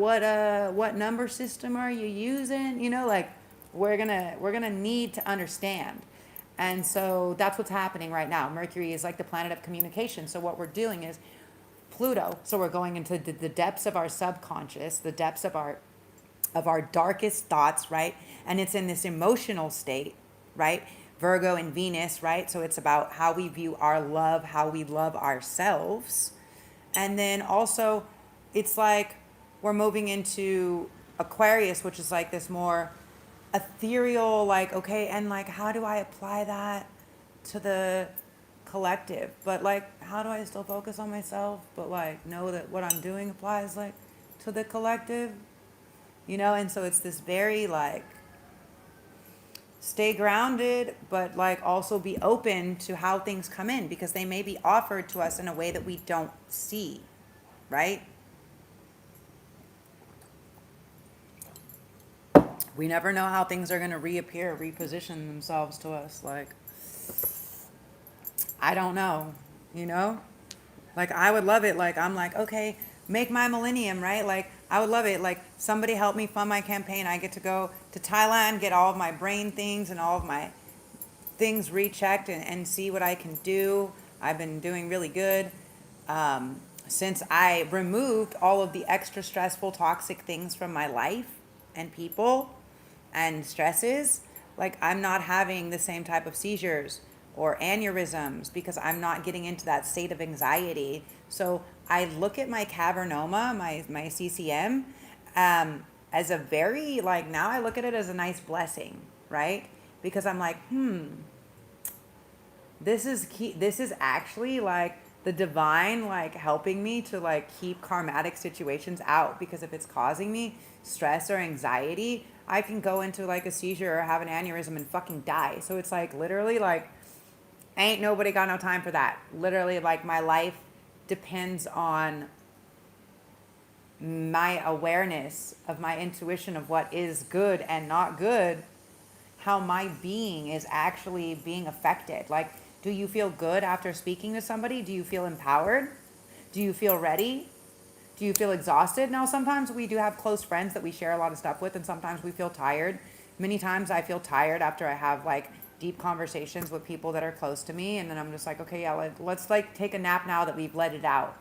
number system are you using? Like, we're going to need to understand. And so that's what's happening right now. Mercury is like the planet of communication. So what we're doing is Pluto. So we're going into the depths of our subconscious, the depths of our darkest thoughts, right? And it's in this emotional state, right? Virgo and Venus, right? So it's about how we view our love, how we love ourselves. And then also it's like we're moving into Aquarius, which is like this more ethereal, like, okay, and like, how do I apply that to the collective? But like, how do I still focus on myself, but like know that what I'm doing applies like to the collective, and so it's this very like stay grounded, but like also be open to how things come in, because they may be offered to us in a way that we don't see, right? We never know how things are going to reappear, reposition themselves to us. Like, I don't know, you know? Like, I would love it. Like, I'm like, okay, make my millennium, right? Like, I would love it. Like, somebody help me fund my campaign. I get to go to Thailand, get all of my brain things and all of my things rechecked and see what I can do. I've been doing really good. Since I removed all of the extra stressful, toxic things from my life and people and stresses, like I'm not having the same type of seizures or aneurysms because I'm not getting into that state of anxiety. So I look at my cavernoma, my CCM, as a very, like, now I look at it as a nice blessing, right? Because I'm like, this is key. This is actually like the divine, like, helping me to like keep karmatic situations out, because if it's causing me stress or anxiety, I can go into like a seizure or have an aneurysm and fucking die. So it's like literally like ain't nobody got no time for that. Literally, like, my life depends on my awareness of my intuition of what is good and not good, how my being is actually being affected. Like, do you feel good after speaking to somebody? Do you feel empowered? Do you feel ready? Do you feel exhausted? Now, sometimes we do have close friends that we share a lot of stuff with, and sometimes we feel tired. Many times I feel tired after I have like deep conversations with people that are close to me, and then I'm just like, okay, yeah, let's like take a nap now that we've let it out.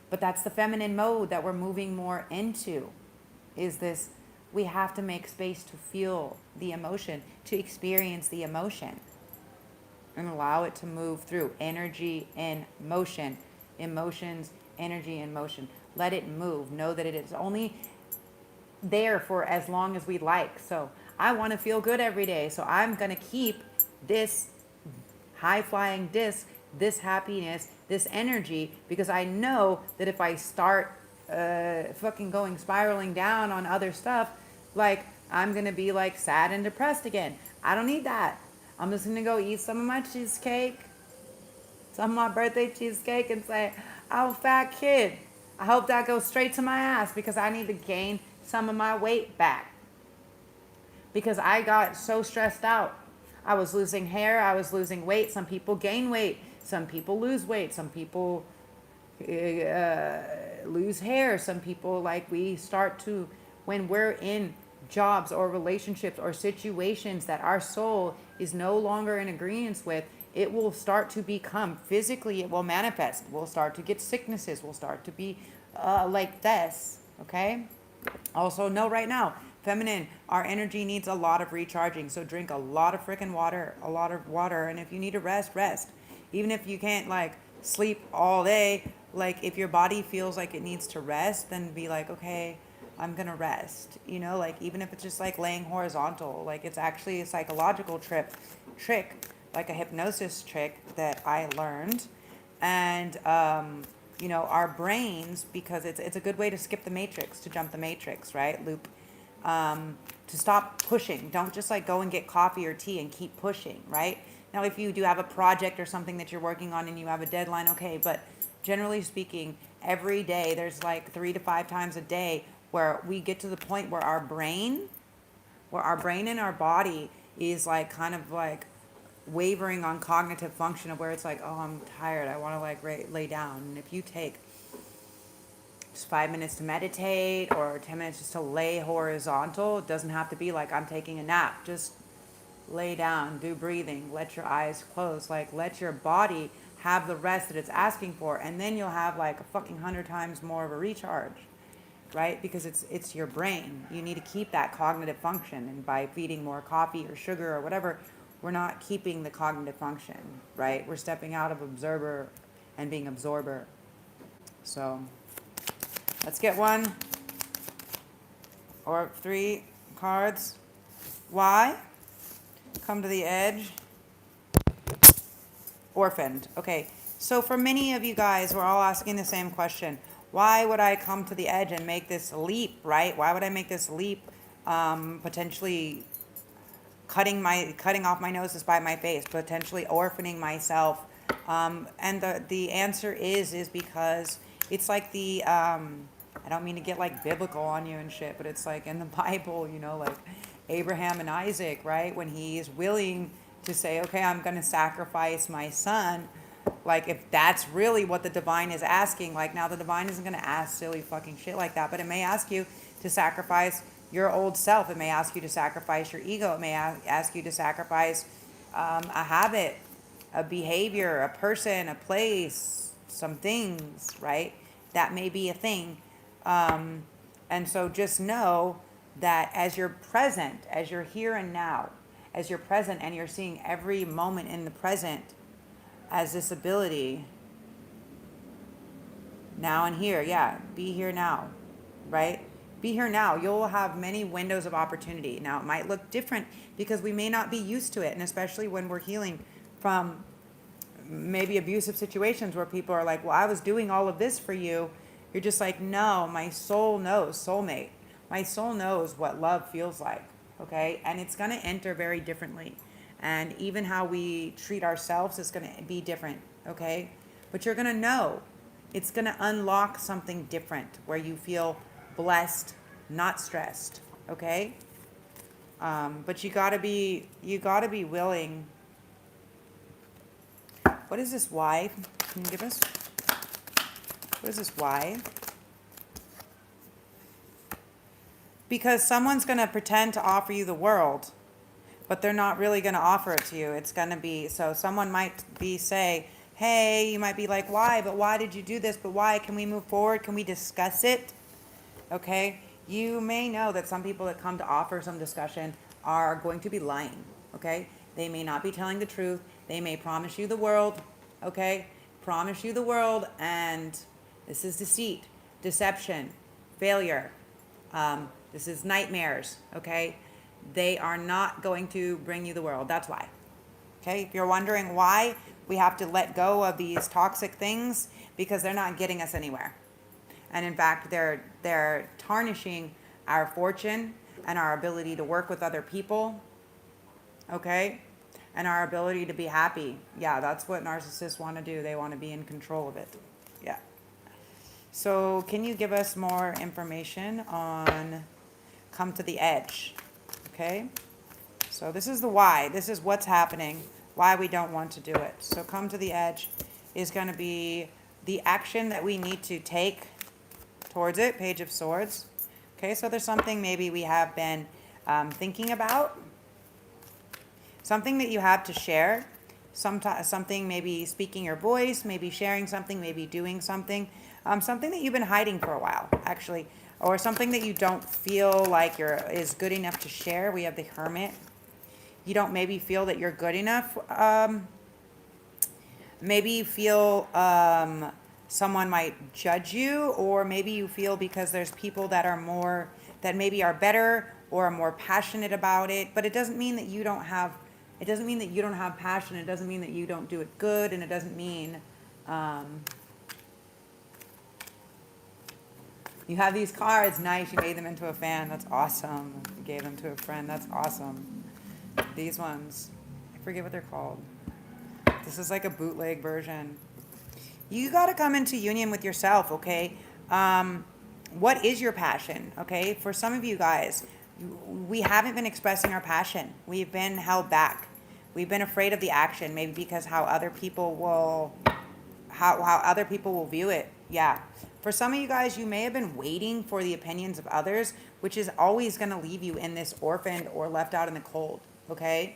But that's the feminine mode that we're moving more into, is this, we have to make space to feel the emotion, to experience the emotion, and allow it to move through. Energy in motion. Emotions, energy in motion. Let it move. Know that it is only there for as long as we like. So I want to feel good every day. So I'm going to keep this high-flying disc, this happiness, this energy, because I know that if I start fucking going spiraling down on other stuff, like, I'm going to be like sad and depressed again. I don't need that. I'm just going to go eat some of my cheesecake, some of my birthday cheesecake, and say, I'm a fat kid. I hope that goes straight to my ass, because I need to gain some of my weight back. Because I got so stressed out. I was losing hair. I was losing weight. Some people gain weight. Some people lose weight. Some people lose hair. Some people, like, we start to, when we're in jobs or relationships or situations that our soul is no longer in agreement with, it will start to become physically, it will manifest. We'll start to get sicknesses. We'll start to be like this, okay? Also, know right now, feminine, our energy needs a lot of recharging. So drink a lot of freaking water, a lot of water. And if you need to rest, rest. Even if you can't, like, sleep all day, like, if your body feels like it needs to rest, then be like, okay, I'm gonna rest, you know, like, even if it's just like laying horizontal, like, it's actually a psychological trick, like a hypnosis trick that I learned. And you know, our brains, because it's a good way to skip the matrix, to jump the matrix, right? Loop, to stop pushing. Don't just like go and get coffee or tea and keep pushing, right? Now, if you do have a project or something that you're working on and you have a deadline, okay, but generally speaking, every day there's like 3 to 5 times a day where we get to the point where our brain and our body is like kind of like wavering on cognitive function, of where it's like, oh, I'm tired, I want to like lay down. And if you take just 5 minutes to meditate or 10 minutes just to lay horizontal, it doesn't have to be like I'm taking a nap. Just lay down, do breathing, let your eyes close, like let your body have the rest that it's asking for, and then you'll have like a fucking 100 times more of a recharge, right? Because it's your brain. You need to keep that cognitive function, and by feeding more coffee or sugar or whatever, we're not keeping the cognitive function, right? We're stepping out of observer and being absorber. So let's get 1 or 3 cards. Why? Come to the edge. Orphaned. Okay, so for many of you guys, we're all asking the same question. Why would I come to the edge and make this leap, right? Why would I make this leap, potentially cutting off my nose to spite my face, potentially orphaning myself? And the answer is because it's like the I don't mean to get like biblical on you and shit, but it's like in the Bible, you know, like Abraham and Isaac, right? When he is willing to say, okay, I'm going to sacrifice my son. Like, if that's really what the divine is asking, like, now the divine isn't going to ask silly fucking shit like that, but it may ask you to sacrifice your old self. It may ask you to sacrifice your ego. It may ask you to sacrifice a habit, a behavior, a person, a place, some things, right? That may be a thing. And so just know that as you're present, as you're here and now, as you're present and you're seeing every moment in the present as this ability, now and here, yeah, be here now, right? Be here now. You'll have many windows of opportunity. Now, it might look different because we may not be used to it, and especially when we're healing from maybe abusive situations where people are like, well, I was doing all of this for you. You're just like, no, my soul knows, soulmate. My soul knows what love feels like, okay? And it's going to enter very differently. And even how we treat ourselves is going to be different, okay? But you're going to know. It's going to unlock something different where you feel blessed, not stressed, okay? But you got to be willing. What is this why? Can you give us? What is this why? Because someone's going to pretend to offer you the world, but they're not really going to offer it to you. It's going to be, so someone might say, hey, you might be like, why? But why did you do this? But why? Can we move forward? Can we discuss it? Okay? You may know that some people that come to offer some discussion are going to be lying. Okay? They may not be telling the truth. They may promise you the world. Okay? Promise you the world, and this is deceit, deception, failure. This is nightmares. Okay? They are not going to bring you the world. That's why. Okay? If you're wondering why we have to let go of these toxic things, because they're not getting us anywhere. And in fact, they're tarnishing our fortune and our ability to work with other people. Okay? And our ability to be happy. Yeah, that's what narcissists want to do. They want to be in control of it. Yeah. So can you give us more information on come to the edge? Okay? So this is the why. This is what's happening, why we don't want to do it. So come to the edge is going to be the action that we need to take towards it, Page of Swords. Okay, so there's something maybe we have been thinking about, something that you have to share, something maybe speaking your voice, maybe sharing something, maybe doing something, something that you've been hiding for a while, actually, or something that you don't feel like is good enough to share. We have the Hermit. You don't maybe feel that you're good enough. Maybe you feel someone might judge you, or maybe you feel because there's people that are more, that maybe are better or are more passionate about it. But it doesn't mean that you don't have, it doesn't mean that you don't have passion. It doesn't mean that you don't do it good. And it doesn't mean you have these cards. Nice. You made them into a fan. That's awesome. You gave them to a friend. That's awesome. These ones, I forget what they're called. This is like a bootleg version. You got to come into union with yourself, okay? What is your passion, okay? For some of you guys, we haven't been expressing our passion. We've been held back. We've been afraid of the action, maybe because how other people will view it. Yeah. For some of you guys, you may have been waiting for the opinions of others, which is always going to leave you in this orphaned or left out in the cold, okay?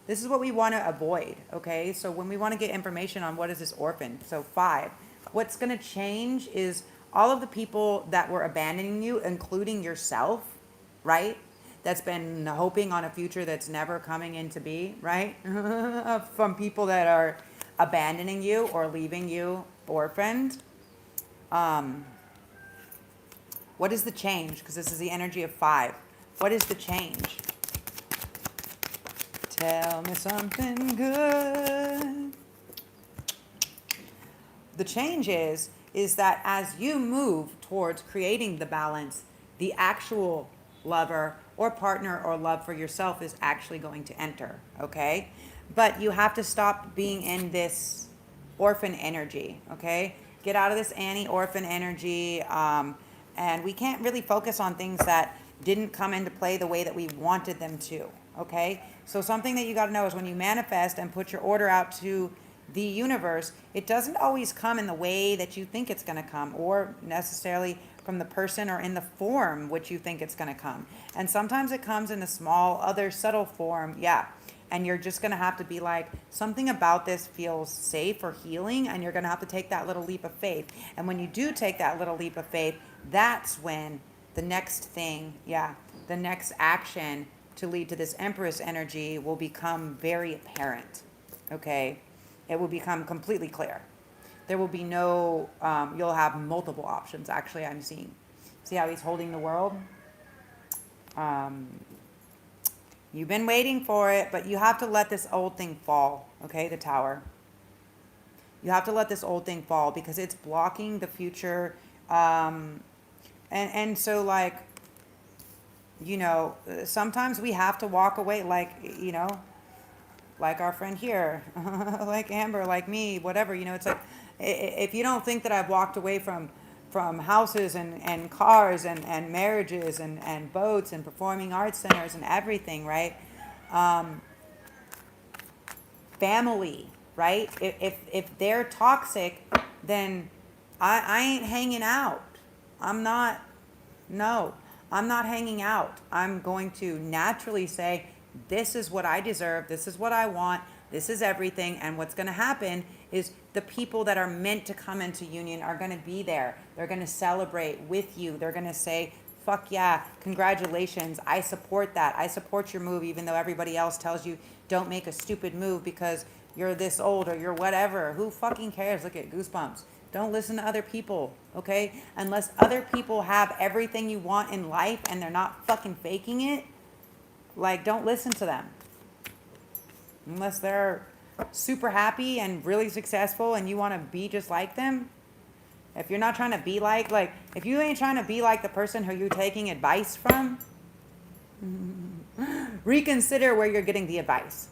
This is what we want to avoid, okay? So when we want to get information on what is this orphan, so 5, what's going to change is all of the people that were abandoning you, including yourself, right? That's been hoping on a future that's never coming into be, right? From people that are abandoning you or leaving you orphaned. What is the change? Because this is the energy of 5. What is the change? Tell me something good. The change is that as you move towards creating the balance, the actual lover or partner or love for yourself is actually going to enter, okay? But you have to stop being in this orphan energy, okay? get out of this Annie orphan energy. And we can't really focus on things that didn't come into play the way that we wanted them to. Okay? So something that you got to know is when you manifest and put your order out to the universe, it doesn't always come in the way that you think it's going to come, or necessarily from the person or in the form which you think it's going to come. And sometimes it comes in a small, other subtle form. Yeah. And you're just going to have to be like, something about this feels safe or healing, and you're going to have to take that little leap of faith. And when you do take that little leap of faith, that's when the next thing, the next action to lead to this Empress energy will become very apparent. Okay? It will become completely clear. There will be no, you'll have multiple options, actually, I'm seeing. See how he's holding the world? You've been waiting for it, but you have to let this old thing fall, okay, the Tower. You have to let this old thing fall because it's blocking the future. And so, like, you know, sometimes we have to walk away, like, you know, like our friend here, like Amber, like me, whatever, you know, it's like, if you don't think that I've walked away from houses and cars and marriages and boats and performing arts centers and everything, right? Family, right? If they're toxic, then I ain't hanging out. I'm not hanging out. I'm going to naturally say, this is what I deserve. This is what I want. This is everything. And what's going to happen is the people that are meant to come into union are going to be there. They're going to celebrate with you. They're going to say, fuck yeah, congratulations. I support that. I support your move, even though everybody else tells you don't make a stupid move because you're this old or you're whatever. Who fucking cares? Look at goosebumps. Don't listen to other people, okay? Unless other people have everything you want in life and they're not fucking faking it, like, don't listen to them. Unless they're super happy and really successful and you want to be just like them. If you're not trying to be like, if you ain't trying to be like the person who you're taking advice from, reconsider where you're getting the advice.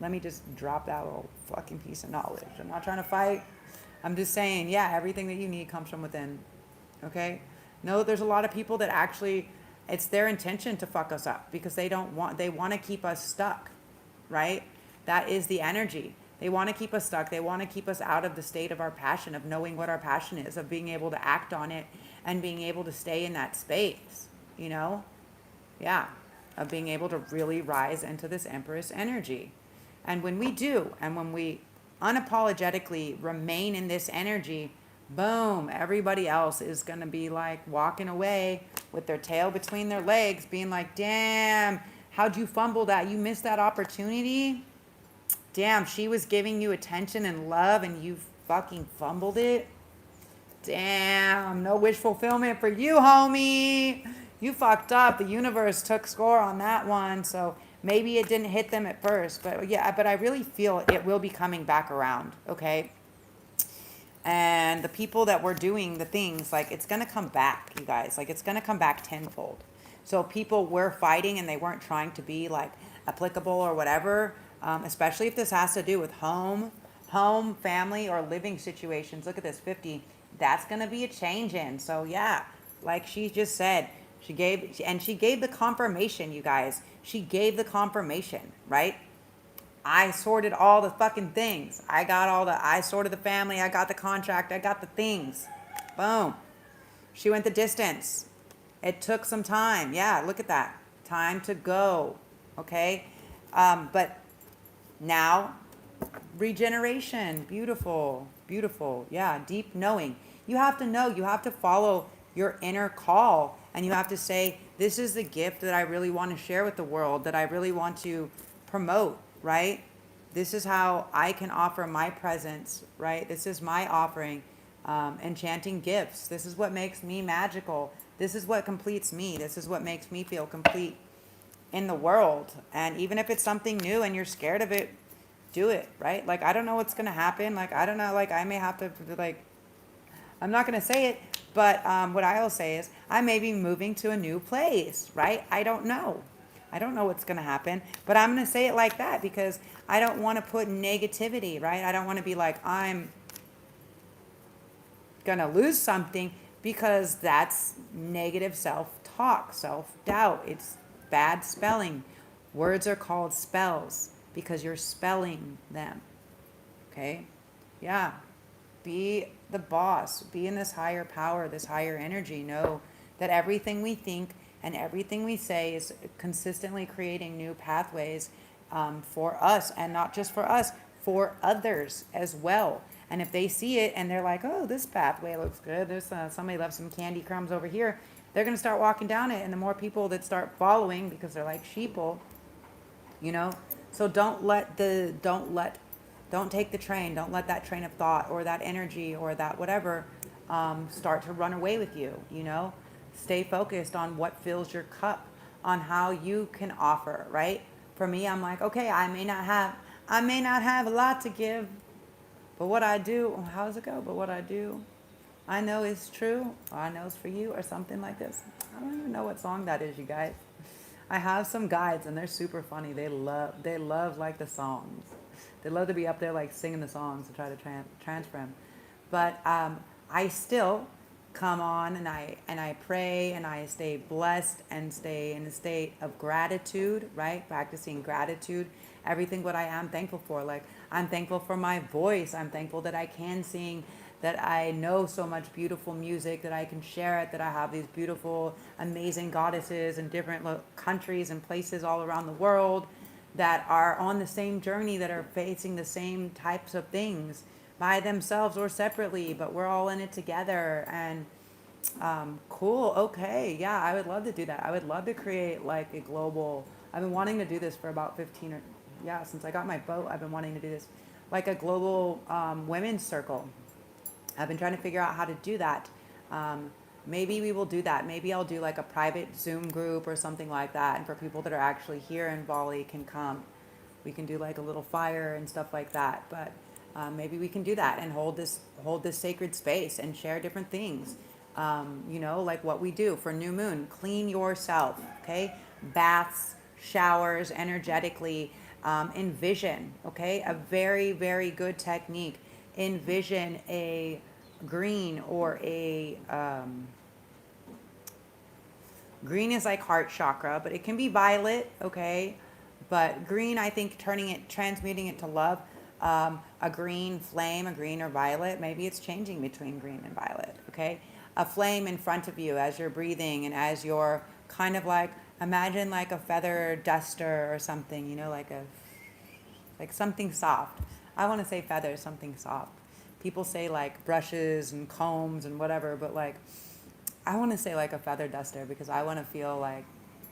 Let me just drop that little fucking piece of knowledge. I'm not trying to fight. I'm just saying, yeah, everything that you need comes from within. Okay? No, there's a lot of people that actually, it's their intention to fuck us up because they want to keep us stuck, right? That is the energy. They want to keep us stuck. They want to keep us out of the state of our passion, of knowing what our passion is, of being able to act on it and being able to stay in that space, you know? Yeah, of being able to really rise into this Empress energy. And when we do, and when we unapologetically remain in this energy, boom, everybody else is going to be like walking away with their tail between their legs, being like, damn, how'd you fumble that? You missed that opportunity? Damn, she was giving you attention and love and you fucking fumbled it? Damn, no wish fulfillment for you, homie. You fucked up. The universe took score on that one, so maybe it didn't hit them at first. But yeah, but I really feel it will be coming back around, okay? And the people that were doing the things, like, it's going to come back, you guys. Like, it's going to come back tenfold. So people were fighting and they weren't trying to be, like, applicable or whatever, especially if this has to do with home, family, or living situations. Look at this, 50. That's going to be a change in. So, yeah, like she just said, she gave the confirmation, you guys. She gave the confirmation, right? I sorted all the fucking things. I sorted the family. I got the contract. I got the things. Boom. She went the distance. It took some time. Yeah, look at that. Time to go. Okay? But now, regeneration. Beautiful. Beautiful. Yeah, deep knowing. You have to know. You have to follow your inner call. And you have to say, this is the gift that I really want to share with the world, that I really want to promote, right? This is how I can offer my presence, right? This is my offering, enchanting gifts. This is what makes me magical. This is what completes me. This is what makes me feel complete in the world. And even if it's something new and you're scared of it, do it, right? Like, I don't know what's going to happen. Like, I don't know, like, I may have to, like, I'm not going to say it, but what I'll say is I may be moving to a new place, right? I don't know. I don't know what's going to happen, but I'm going to say it like that because I don't want to put negativity, right? I don't want to be like, I'm gonna lose something, because that's negative self-talk, self-doubt. It's bad spelling. Words are called spells because you're spelling them. Okay? Yeah. Be the boss. Be in this higher power, this higher energy. Know that everything we think and everything we say is consistently creating new pathways for us, and not just for us, for others as well. And if they see it and they're like, oh, this pathway looks good, there's somebody left some candy crumbs over here, they're going to start walking down it. And the more people that start following, because they're like sheeple, you know. So don't take the train. Don't let that train of thought or that energy or that whatever start to run away with you, you know. Stay focused on what fills your cup, on how you can offer, right? For me, I'm like, okay, I may not have a lot to give, but what I do, how does it go? But what I do, I know is true, or I know is for you, or something like this. I don't even know what song that is, you guys. I have some guides and they're super funny. They love like the songs. They love to be up there like singing the songs to try to transfer them. But I still come on and I pray and I stay blessed and stay in a state of gratitude, right? Practicing gratitude. Everything what I am thankful for. Like, I'm thankful for my voice. I'm thankful that I can sing, that I know so much beautiful music, that I can share it, that I have these beautiful, amazing goddesses in different countries and places all around the world that are on the same journey, that are facing the same types of things by themselves or separately, but we're all in it together. And cool, okay, yeah, I would love to do that. I would love to create like a global, I've been wanting to do this for about 15 or, yeah, since I got my boat, I've been wanting to do this, like a global women's circle. I've been trying to figure out how to do that. Maybe we will do that. Maybe I'll do like a private Zoom group or something like that. And for people that are actually here in Bali can come. We can do like a little fire and stuff like that. But maybe we can do that and hold this sacred space and share different things. You know, like what we do for new moon. Clean yourself, okay? Baths, showers, energetically. Envision, okay? A very, very good technique. Envision a green or a green is like heart chakra, but it can be violet, okay? But green, I think transmuting it to love, a green flame, a green or violet, maybe it's changing between green and violet, okay? A flame in front of you as you're breathing and as you're kind of like, imagine like a feather duster or something, you know, like something soft. I want to say feathers, something soft. People say like brushes and combs and whatever, but like, I want to say like a feather duster, because I want to feel like,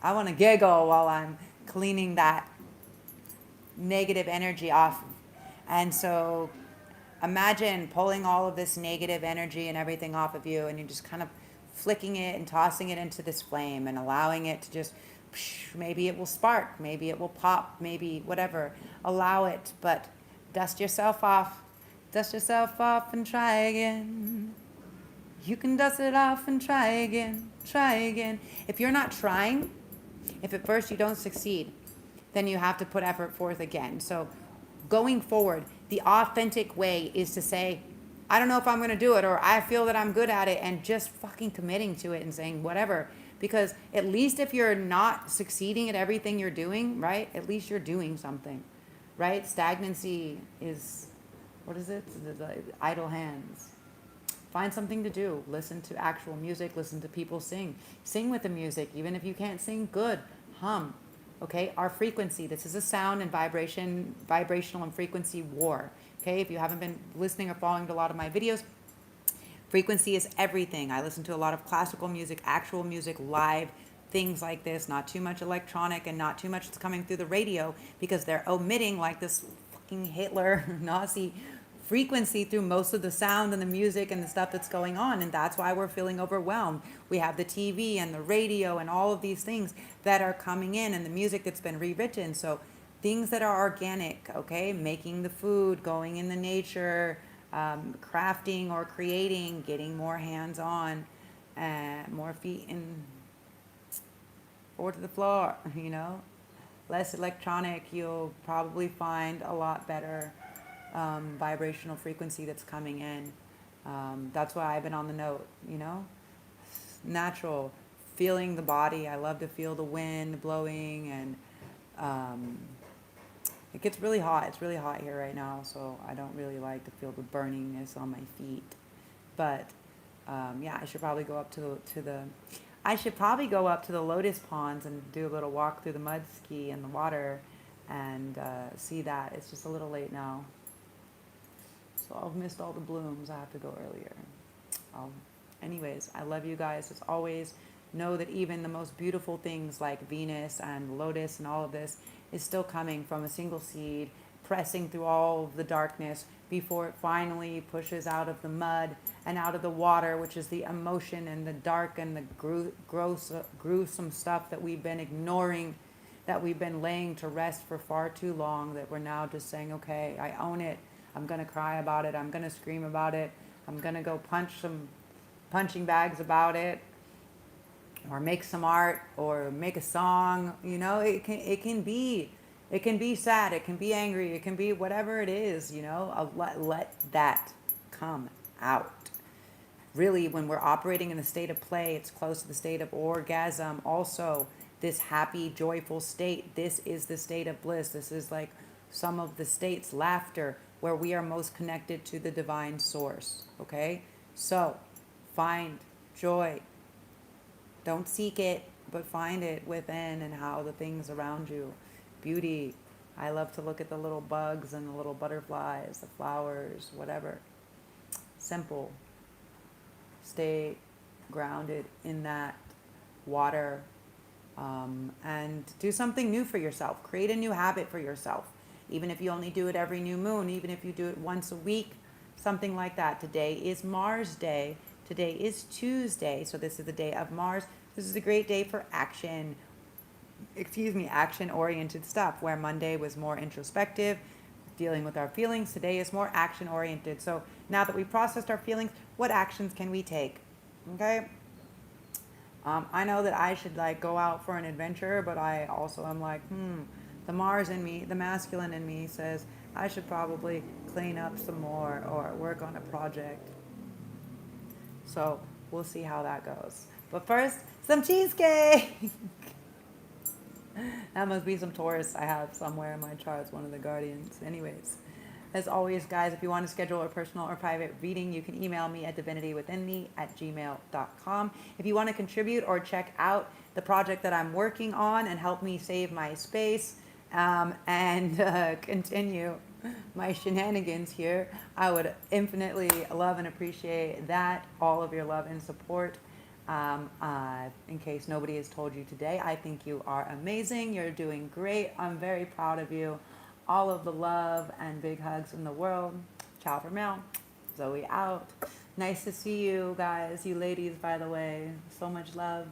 I want to giggle while I'm cleaning that negative energy off. And so imagine pulling all of this negative energy and everything off of you, and you're just kind of flicking it and tossing it into this flame and allowing it to just, maybe it will spark, maybe it will pop, maybe whatever. Allow it, but dust yourself off and try again. You can dust it off and try again. If you're not trying, if at first you don't succeed, then you have to put effort forth again. So going forward, the authentic way is to say, I don't know if I'm going to do it, or I feel that I'm good at it, and just fucking committing to it and saying whatever. Because at least if you're not succeeding at everything you're doing, right, at least you're doing something, right? Stagnancy is, what is it? The idle hands. Find something to do. Listen to actual music. Listen to people sing. Sing with the music. Even if you can't sing good, hum. Okay, our frequency. This is a sound and vibrational and frequency war. Okay, if you haven't been listening or following a lot of my videos, frequency is everything. I listen to a lot of classical music, actual music, live, things like this. Not too much electronic and not too much that's coming through the radio, because they're omitting like this fucking Hitler, Nazi frequency through most of the sound and the music and the stuff that's going on. And that's why we're feeling overwhelmed. We have the TV and the radio and all of these things that are coming in, and the music that's been rewritten. So things that are organic, okay? Making the food, going in the nature, crafting or creating, getting more hands-on, more feet in, forward to the floor, you know? Less electronic, you'll probably find a lot better vibrational frequency that's coming in. That's why I've been on the note, you know, natural, feeling the body. I love to feel the wind blowing, and um, it gets really hot. It's really hot here right now, so I don't really like to feel the burningness on my feet. But yeah, I should probably go up to the I should probably go up to the lotus ponds and do a little walk through the mud ski and the water, and see that. It's just a little late now, so I've missed all the blooms. I have to go earlier. Um, Anyways, I love you guys as always. Know that even the most beautiful things like Venus and Lotus and all of this is still coming from a single seed, pressing through all of the darkness before it finally pushes out of the mud and out of the water, which is the emotion and the dark and the gross, gruesome stuff that we've been ignoring, that we've been laying to rest for far too long, that we're now just saying, okay, I own it. I'm going to cry about it. I'm going to scream about it. I'm going to go punch some punching bags about it, or make some art, or make a song. You know, it can be sad, it can be angry, it can be whatever it is. You know, let that come out. Really, when we're operating in a state of play, it's close to the state of orgasm. Also, this happy, joyful state. This is the state of bliss. This is like some of the states, laughter, where we are most connected to the divine source. Okay, so find joy. Don't seek it, but find it within and how the things around you. Beauty. I love to look at the little bugs and the little butterflies, the flowers, whatever. Simple. Stay grounded in that water, and do something new for yourself. Create a new habit for yourself. Even if you only do it every new moon, even if you do it once a week, something like that. Today is Mars Day. Today is Tuesday, so this is the day of Mars. This is a great day for action-oriented stuff, where Monday was more introspective, dealing with our feelings. Today is more action-oriented. So now that we processed our feelings, what actions can we take? Okay? I know that I should like go out for an adventure, but I also am like, the Mars in me, the masculine in me says I should probably clean up some more or work on a project. So we'll see how that goes. But first, some cheesecake. That must be some Taurus I have somewhere in my charts, one of the guardians. Anyways, as always, guys, if you want to schedule a personal or private reading, you can email me at DivinityWithinThee@gmail.com. If you want to contribute or check out the project that I'm working on and help me save my space, and continue my shenanigans here, I would infinitely love and appreciate that, all of your love and support. In case nobody has told you today, I think you are amazing. You're doing great. I'm very proud of you. All of the love and big hugs in the world. Ciao for now. Zoe out. Nice to see you guys, you ladies, by the way. So much love.